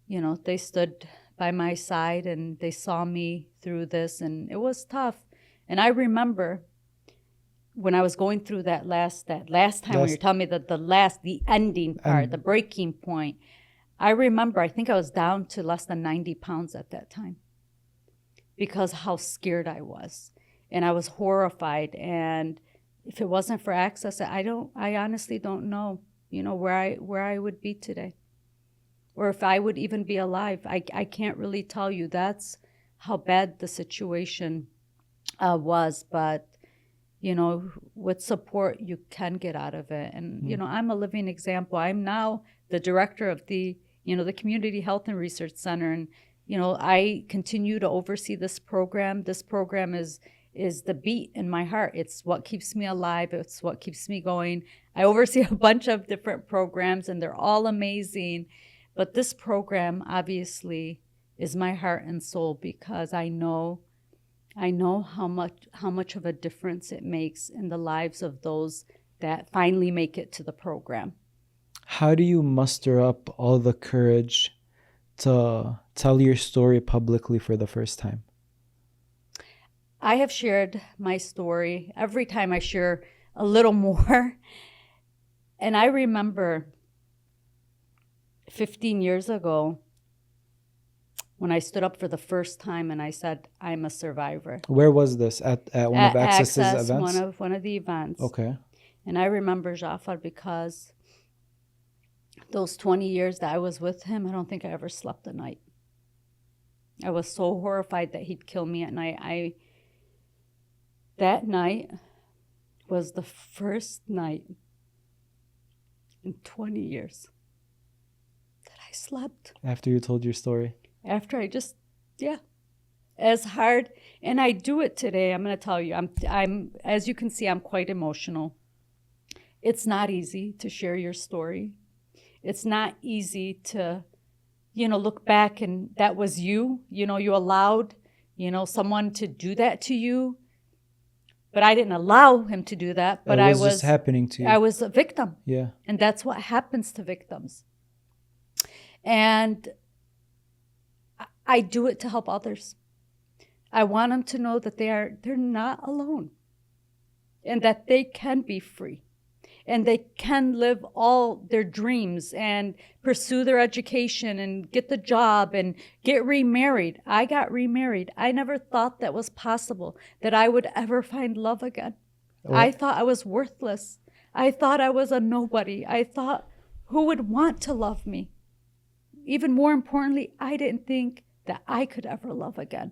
they stood by my side and they saw me through this, and it was tough. And I remember when I was going through that last time when you're telling me that the ending part, the breaking point, I remember, I think I was down to less than 90 pounds at that time because how scared I was. And I was horrified. And if it wasn't for Access, I honestly don't know, where I would be today, or if I would even be alive. I can't really tell you. That's how bad the situation was. But, with support, you can get out of it. And, I'm a living example. I'm now the director of the Community Health and Research Center. And, I continue to oversee this program. This program is the beat in my heart. It's what keeps me alive. It's what keeps me going. I oversee a bunch of different programs, and they're all amazing. But this program, obviously, is my heart and soul, because I know how much of a difference it makes in the lives of those that finally make it to the program. How do you muster up all the courage to tell your story publicly for the first time? I have shared my story. Every time I share a little more. And I remember 15 years ago when I stood up for the first time and I said, I'm a survivor. Where was this? At one of Access's events? One of the events. Okay. And I remember Jafar because those 20 years that I was with him, I don't think I ever slept a night. I was so horrified that he'd kill me at night. That night was the first night in 20 years that I slept. After you told your story? After I just, as hard. And I do it today. I'm going to tell you, I'm as you can see, I'm quite emotional. It's not easy to share your story. It's not easy to, look back and that was you. You allowed, someone to do that to you. But I didn't allow him to do that. But it was just happening to you. I was a victim. Yeah. And that's what happens to victims. And I do it to help others. I want them to know that they're not alone, and that they can be free, and they can live all their dreams and pursue their education and get the job and get remarried. I got remarried. I never thought that was possible, that I would ever find love again. I thought I was worthless. I thought I was a nobody. I thought, who would want to love me? Even more importantly, I didn't think that I could ever love again.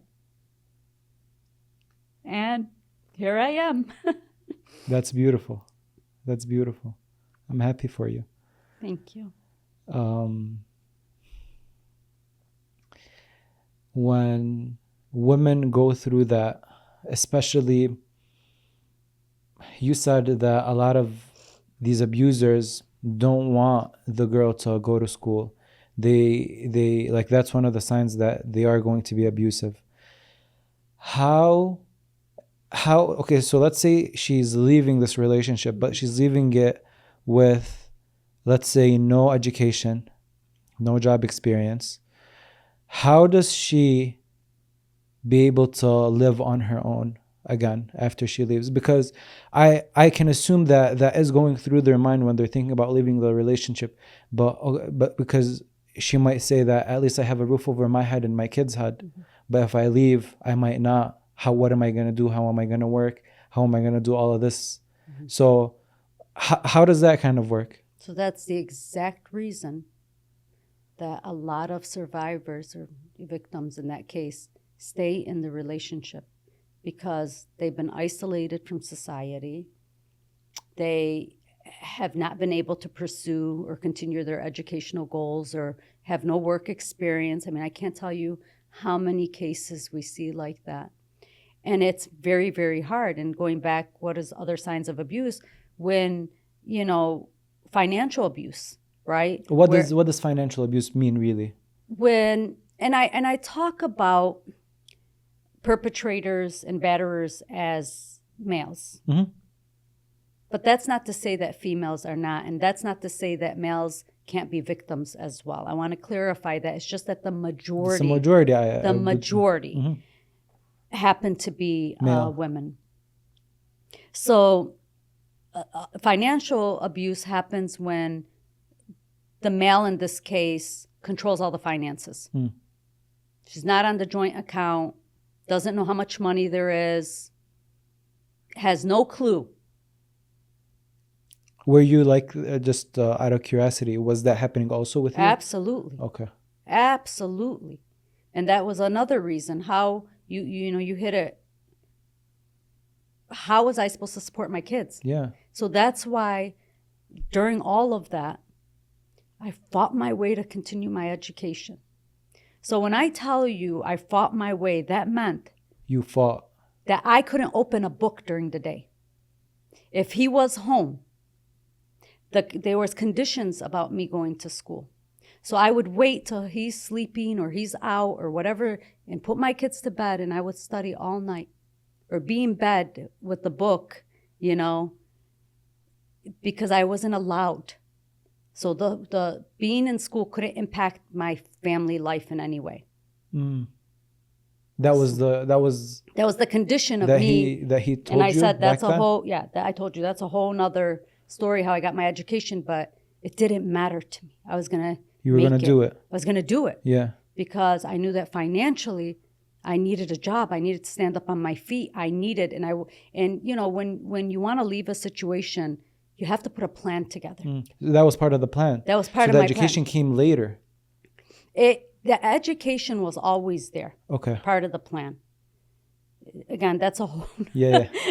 And here I am. That's beautiful. That's beautiful. I'm happy for you. Thank you. When women go through that, especially, you said that a lot of these abusers don't want the girl to go to school. They like, that's one of the signs that they are going to be abusive. How okay, so let's say she's leaving this relationship, but she's leaving it with, let's say, no education, no job experience. How does she be able to live on her own again after she leaves? Because I can assume that that is going through their mind when they're thinking about leaving the relationship, but because she might say that at least I have a roof over my head and my kid's head, but if I leave, I might not. What am I going to do? How am I going to work? How am I going to do all of this? So how does that kind of work? So that's the exact reason that a lot of survivors or victims in that case stay in the relationship, because they've been isolated from society. They have not been able to pursue or continue their educational goals, or have no work experience. I mean, I can't tell you how many cases we see like that. And it's very, very hard. And going back, what is other signs of abuse? When, financial abuse, right? What does financial abuse mean, really? And I talk about perpetrators and batterers as males. Mm-hmm. But that's not to say that females are not, and that's not to say that males can't be victims as well. I want to clarify that. It's just that the majority, Mm-hmm. happen to be Male. women. So financial abuse happens when the male, in this case, controls all the finances. She's not on the joint account, doesn't know how much money there is, has no clue. Were you just out of curiosity, was that happening also with you? Absolutely. Okay. Absolutely. And that was another reason how you hit it. How was I supposed to support my kids? Yeah. So that's why during all of that, I fought my way to continue my education. So when I tell you I fought my way, that meant You fought. that I couldn't open a book during the day. If he was home, there was conditions about me going to school. So I would wait till he's sleeping or he's out or whatever and put my kids to bed, and I would study all night or be in bed with the book, because I wasn't allowed. So the being in school couldn't impact my family life in any way. That was the condition of that me. he told you. And I said that's back then? I told you that's a whole nother story how I got my education, but it didn't matter to me. I was gonna You were going to do it. I was gonna do it. Yeah. Because I knew that financially I needed a job. I needed to stand up on my feet. When you want to leave a situation, you have to put a plan together. That was part of the plan. That was part of the my education plan. came later. The education was always there. Okay. Part of the plan. Again, that's a whole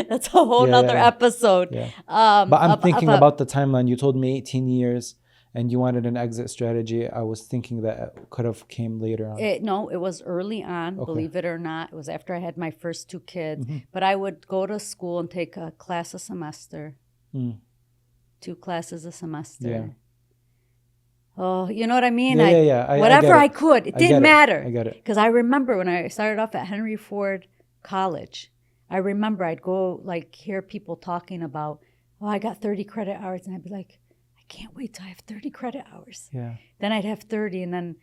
that's a whole nother episode. Yeah. But I'm thinking about the timeline. You told me 18 years and you wanted an exit strategy. I was thinking that it could have came later on. No, it was early on, believe it or not. It was after I had my first two kids. But I would go to school and take a class a semester, 2 classes a semester. Yeah. Oh, you know what I mean? Whatever I could. It didn't matter. I get it. Because I remember when I started off at Henry Ford College, I remember I'd go hear people talking about, I got 30 credit hours. And I'd be like, I can't wait till I have 30 credit hours. Yeah. Then I'd have 30, and then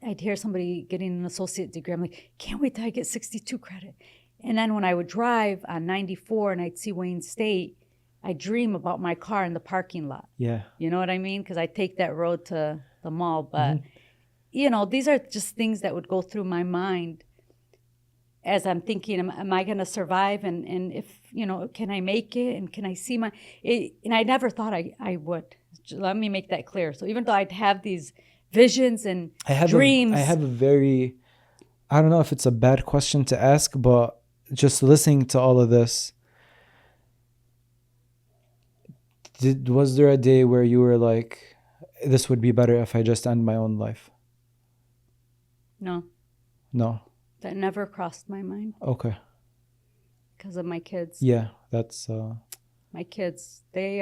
I'd hear somebody getting an associate degree. I'm like, can't wait till I get 62 credit. And then when I would drive on 94 and I'd see Wayne State, I dream about my car in the parking lot. Yeah. You know what I mean? Because I take that road to the mall. But, these are just things that would go through my mind. as I'm thinking, am I going to survive? And if, can I make it? And can I see and I never thought I would. Let me make that clear. So even though I'd have these visions and dreams. I have a very, I don't know if it's a bad question to ask, but just listening to all of this, was there a day where you were like, this would be better if I just end my own life? No. That never crossed my mind. Okay. Because of my kids. Yeah, that's... My kids, they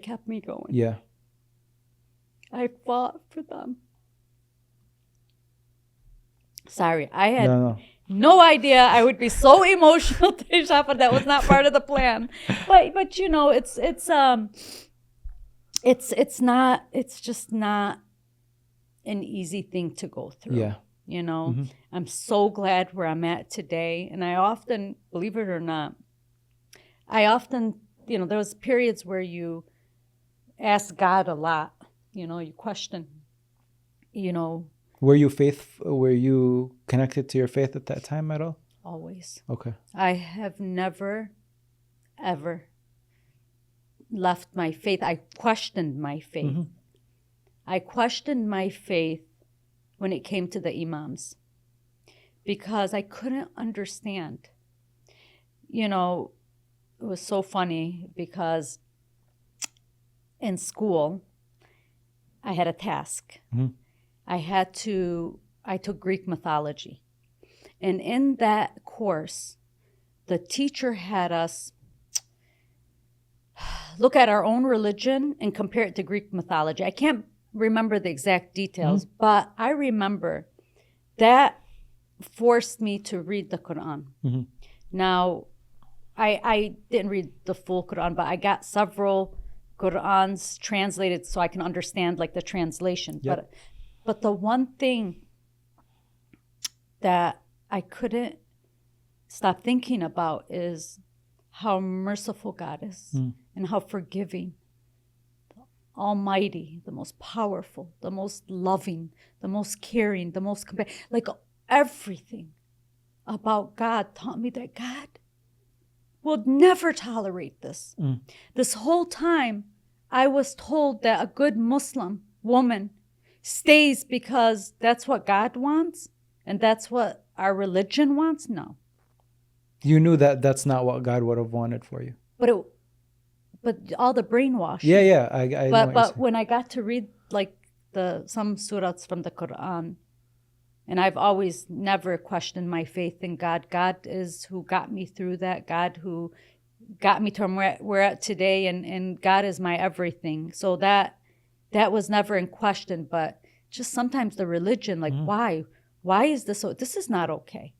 kept me going. Yeah. I fought for them. Sorry, I had no idea I would be so emotional today, Shafa. That was not part of the plan. But it's just not an easy thing to go through. Yeah. I'm so glad where I'm at today. And I often, believe it or not, there was periods where you ask God a lot. You question, Were you connected to your faith at that time at all? Always. Okay. I have never, ever left my faith. I questioned my faith. Mm-hmm. I questioned my faith when it came to the imams because I couldn't understand. It was so funny because in school, I had a task. Mm-hmm. I took Greek mythology. And in that course, the teacher had us look at our own religion and compare it to Greek mythology. I can't remember the exact details, but I remember that forced me to read the Quran. Mm-hmm. Now, I didn't read the full Quran, but I got several Qurans translated so I can understand like the translation. Yep. But the one thing that I couldn't stop thinking about is how merciful God is and how forgiving, almighty, the most powerful, the most loving, the most caring, the most like everything about God taught me that God will never tolerate this. This whole time I was told that a good Muslim woman stays because that's what God wants and that's what our religion wants. No. You knew that that's not what God would have wanted for you. But all the brainwashing. Yeah. I know But when I got to read like some surahs from the Quran, and I've always never questioned my faith in God. God is who got me through that. God who got me to where we're at today, and God is my everything. So that was never in question. But just sometimes the religion, like why is this so? This is not okay.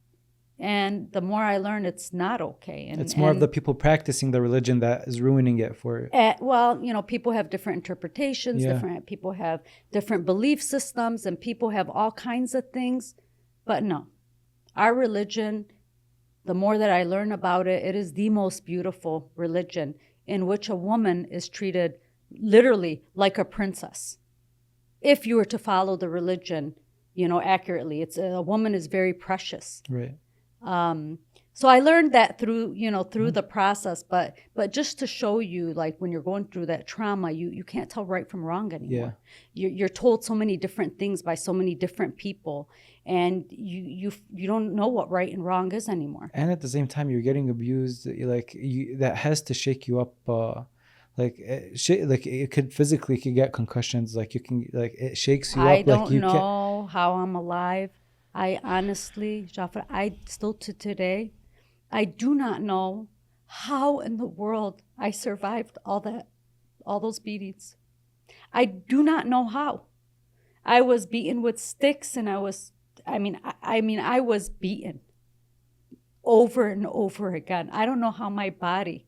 And the more I learn, it's not okay. And it's more of the people practicing the religion that is ruining it for it. Well, people have different interpretations. Different people have different belief systems, and people have all kinds of things. But no, our religion, the more that I learn about it, it is the most beautiful religion in which a woman is treated literally like a princess. If you were to follow the religion, accurately, a woman is very precious. Right. So I learned that through the process, but just to show you, like when you're going through that trauma, you can't tell right from wrong anymore. Yeah. You're told so many different things by so many different people, and you don't know what right and wrong is anymore. And at the same time, you're getting abused. That has to shake you up. It could physically get concussions. It shakes you up. I don't know how I'm alive. I honestly, Jafar, I still to today, I do not know how in the world I survived all those beatings. I do not know how. I was beaten with sticks, and I was beaten over and over again. I don't know how my body,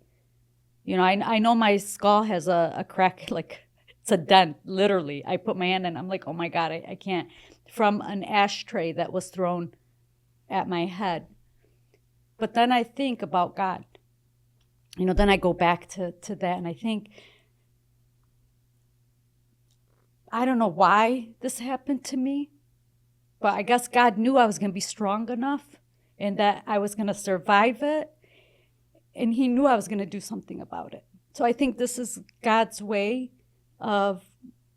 I know my skull has a crack, like it's a dent, literally. I put my hand in, I'm like, oh my God, I can't. From an ashtray that was thrown at my head. But then I think about God. Then I go back to that, and I think, I don't know why this happened to me, But I guess God knew I was going to be strong enough and that I was going to survive it. And he knew I was going to do something about it. So I think this is God's way of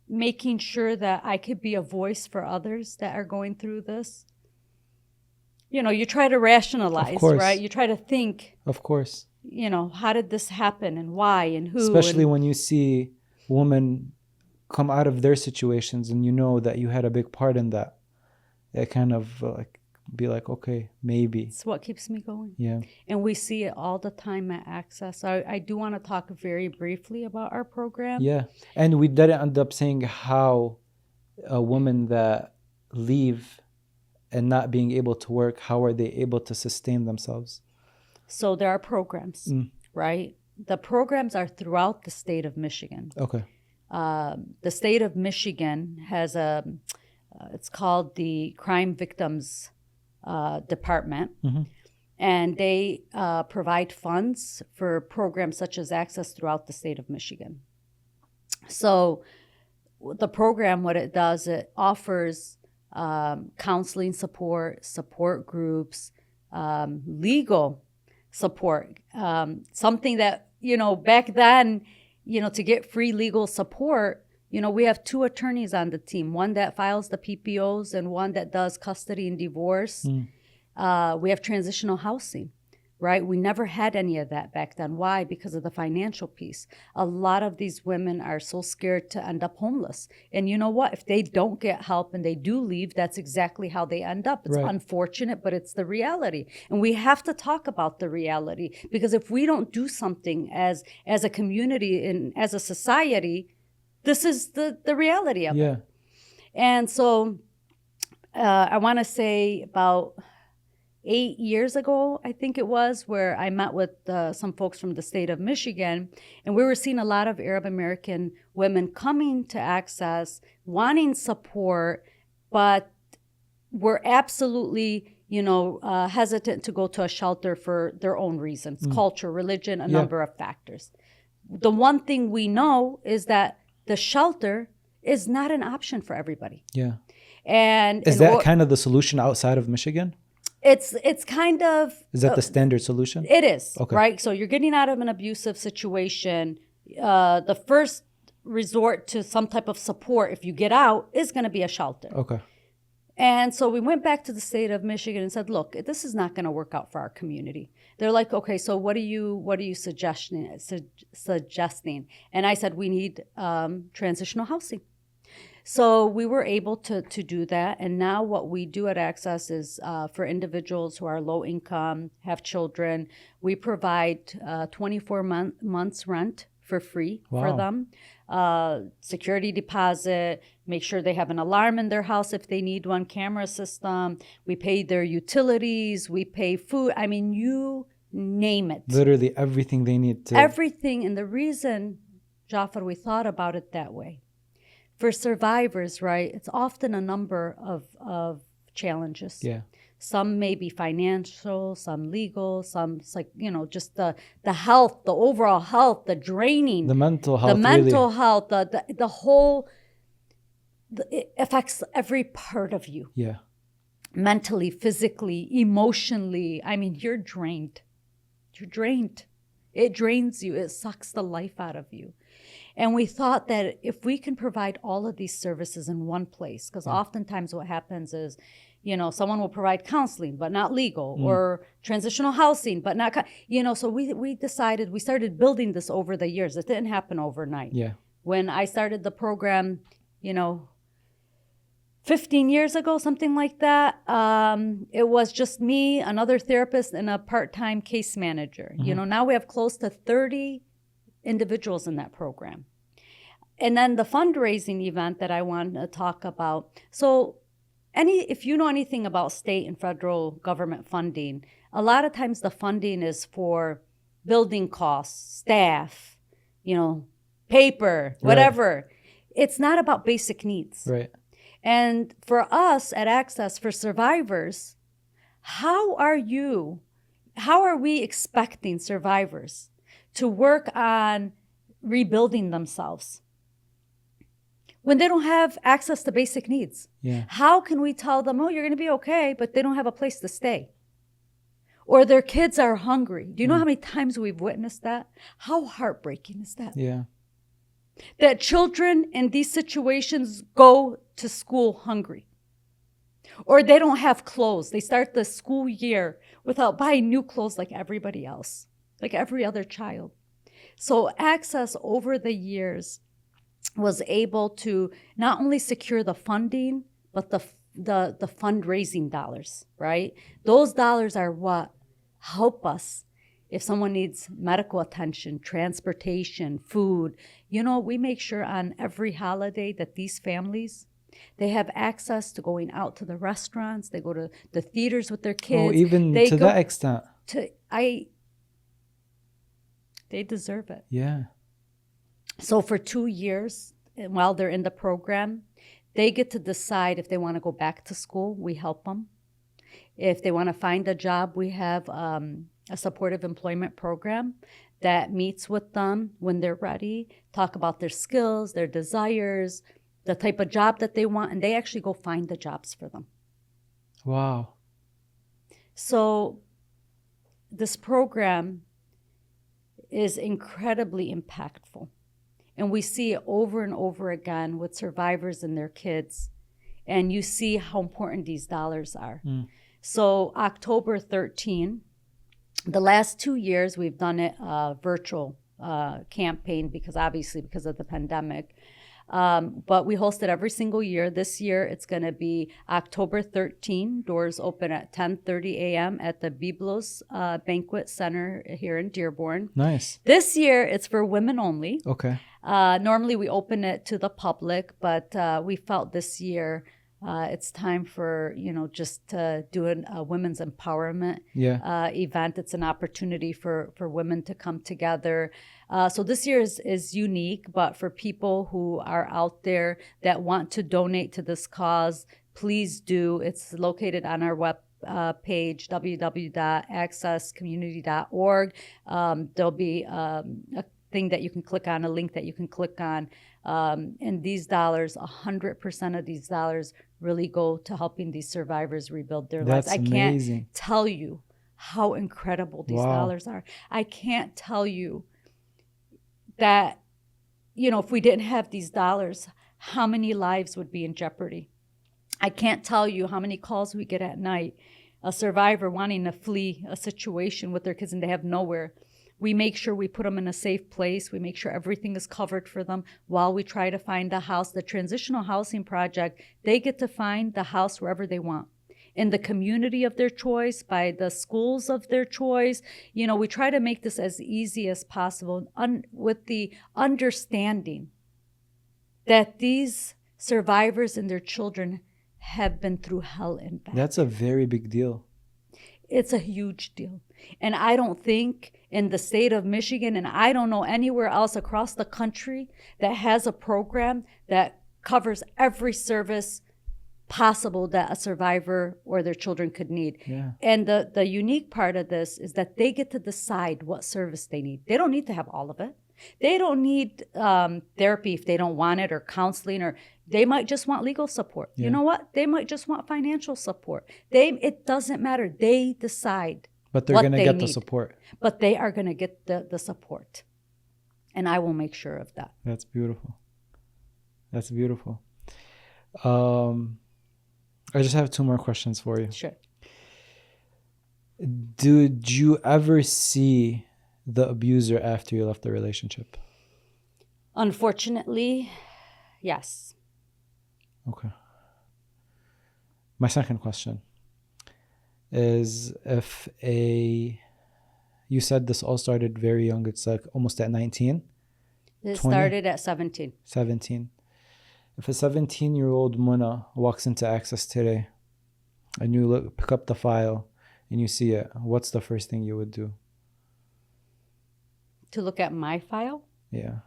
making sure that I could be a voice for others that are going through this. You try to rationalize, right? You try to think, Of course. How did this happen and why and who? Especially when you see women come out of their situations and you know that you had a big part in that. It kind of be like, okay, maybe. It's what keeps me going. Yeah. And we see it all the time at Access. I do want to talk very briefly about our program. Yeah. And we didn't end up saying how women that leave and not being able to work, how are they able to sustain themselves? So there are programs, right? The programs are throughout the state of Michigan. Okay. The state of Michigan has it's called the Crime Victims Department. Mm-hmm. And they provide funds for programs such as Access throughout the state of Michigan. So the program, what it does, it offers counseling support groups, legal support, something that, back then, to get free legal support, we have 2 attorneys on the team, one that files the PPOs and one that does custody and divorce. We have transitional housing, right? We never had any of that back then. Why? Because of the financial piece. A lot of these women are so scared to end up homeless. And you know what? If they don't get help and they do leave, that's exactly how they end up. It's unfortunate, but it's the reality. And we have to talk about the reality, because if we don't do something as a community and as a society, this is the reality of it. And so I want to say about 8 years ago, I think it was, where I met with some folks from the state of Michigan, and we were seeing a lot of Arab American women coming to Access, wanting support, but were absolutely, hesitant to go to a shelter for their own reasons, culture, religion, a number of factors. The one thing we know is that the shelter is not an option for everybody. Yeah. And is that kind of the solution outside of Michigan? It's kind of... Is that the standard solution? It is, okay. Right? So you're getting out of an abusive situation. The first resort to some type of support, if you get out, is going to be a shelter. Okay. And so we went back to the state of Michigan and said, look, this is not going to work out for our community. They're like, okay, so what are you suggesting? And I said, we need transitional housing. So we were able to do that. And now what we do at Access is for individuals who are low income, have children, we provide 24 months rent for free for them. Security deposit, make sure they have an alarm in their house if they need one, camera system. We pay their utilities, we pay food. I mean, you name it. Literally everything they need to. Everything. And the reason, Jafar, we thought about it that way. For survivors, right, it's often a number of challenges. Yeah. Some may be financial, some legal, some it's like, just the health, the overall health, the draining. The mental health. Health, the whole, it affects every part of you. Yeah. Mentally, physically, emotionally. I mean, you're drained. You're drained. It drains you. It sucks the life out of you. And we thought that if we can provide all of these services in one place, because oftentimes what happens is, someone will provide counseling, but not legal, or transitional housing, but not, so we decided, we started building this over the years. It didn't happen overnight. Yeah. When I started the program, 15 years ago, something like that, it was just me, another therapist, and a part-time case manager. Now we have close to 30 individuals in that program. And then the fundraising event that I want to talk about. So if you know anything about state and federal government funding, a lot of times the funding is for building costs, staff, paper, whatever. Right. It's not about basic needs. Right. And for us at Access, for survivors, how are we expecting survivors to work on rebuilding themselves when they don't have access to basic needs? Yeah. How can we tell them, oh, you're going to be okay, but they don't have a place to stay? Or their kids are hungry. Do you know how many times we've witnessed that? How heartbreaking is that? Yeah. That children in these situations go to school hungry. Or they don't have clothes. They start the school year without buying new clothes like everybody else, like every other child. So Access over the years was able to not only secure the funding, but the fundraising dollars, right? Those dollars are what help us if someone needs medical attention, transportation, food. You know, we make sure on every holiday that these families, they have access to going out to the restaurants. They go to the theaters with their kids. Oh, even they to go that extent. They deserve it. Yeah. So for 2 years, while they're in the program, they get to decide if they want to go back to school. We help them. If they want to find a job, we have a supportive employment program that meets with them when they're ready, talk about their skills, their desires, the type of job that they want, and they actually go find the jobs for them. Wow. So this program is incredibly impactful. And we see it over and over again with survivors and their kids. And you see how important these dollars are. So October 13, the last 2 years, we've done it virtual campaign because of the pandemic. But we host it every single year. This year, it's going to be October 13. Doors open at 10:30 a.m. at the Biblos Banquet Center here in Dearborn. Nice. This year, it's for women only. Okay. Normally, we open it to the public, but we felt this year it's time for, just to do a women's empowerment event. It's an opportunity for women to come together. So this year is unique, but for people who are out there that want to donate to this cause, please do. It's located on our web page, www.accesscommunity.org. There'll be a thing that you can click on, a link that you can click on. And these dollars, 100% of these dollars really go to helping these survivors rebuild their lives. That's I amazing. can't tell you how incredible these dollars are. I can't tell you that, if we didn't have these dollars, how many lives would be in jeopardy. I can't tell you how many calls we get at night, a survivor wanting to flee a situation with their kids and they have nowhere. We make sure we put them in a safe place. We make sure everything is covered for them while we try to find a house. The Transitional Housing Project, they get to find the house wherever they want, in the community of their choice, by the schools of their choice. We try to make this as easy as possible with the understanding that these survivors and their children have been through hell and back. That's a very big deal. It's a huge deal. And I don't think in the state of Michigan, and I don't know anywhere else across the country that has a program that covers every service possible that a survivor or their children could need. Yeah. And the unique part of this is that they get to decide what service they need. They don't need to have all of it. They don't need therapy if they don't want it, or counseling, or they might just want legal support. Yeah. You know what? They might just want financial support. It doesn't matter. They decide. But they're what going to they get the need. support. But they are going to get the support. And I will make sure of that. That's beautiful. That's beautiful. I just have 2 more questions for you. Sure. Did you ever see the abuser after you left the relationship? Unfortunately, yes. Okay. My second question is, you said this all started very young. It's like almost at 19? It 20? started at 17. 17. If a 17-year-old Muna walks into Access today and you pick up the file and you see it, what's the first thing you would do? To look at my file? Yeah.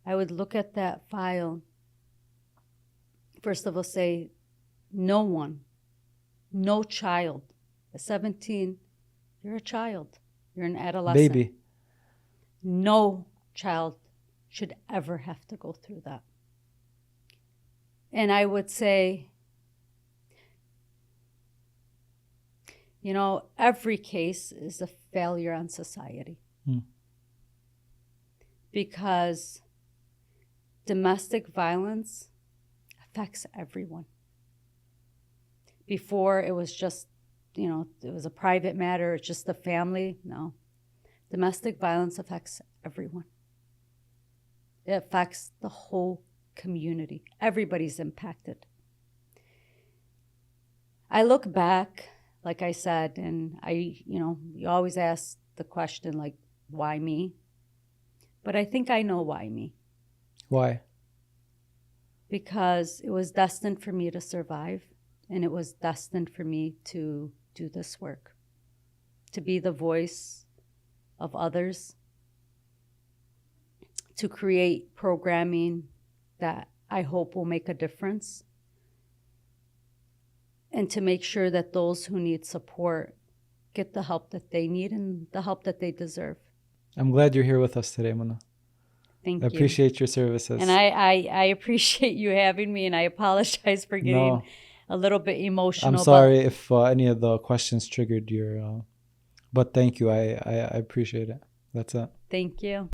I would look at that file. First of all, say, no one, no child, at 17, You're a child. You're an adolescent. Baby. No child should ever have to go through that. And I would say, you know, every case is a failure on society. Because domestic violence affects everyone. Before it was just, you know, it was a private matter, it's just the family. No. Domestic violence affects everyone. It affects the whole community. Everybody's impacted. I look back, like I said, and you always ask the question, like, why me? But I think I know why me. Why? Because it was destined for me to survive, and it was destined for me to do this work, to be the voice of others, to create programming that I hope will make a difference, and to make sure that those who need support get the help that they need and the help that they deserve. I'm glad you're here with us today, Mona. Thank I you. appreciate your services. And I appreciate you having me, and I apologize for getting a little bit emotional. I'm sorry if any of the questions triggered your... but thank you. I appreciate it. That's it. Thank you.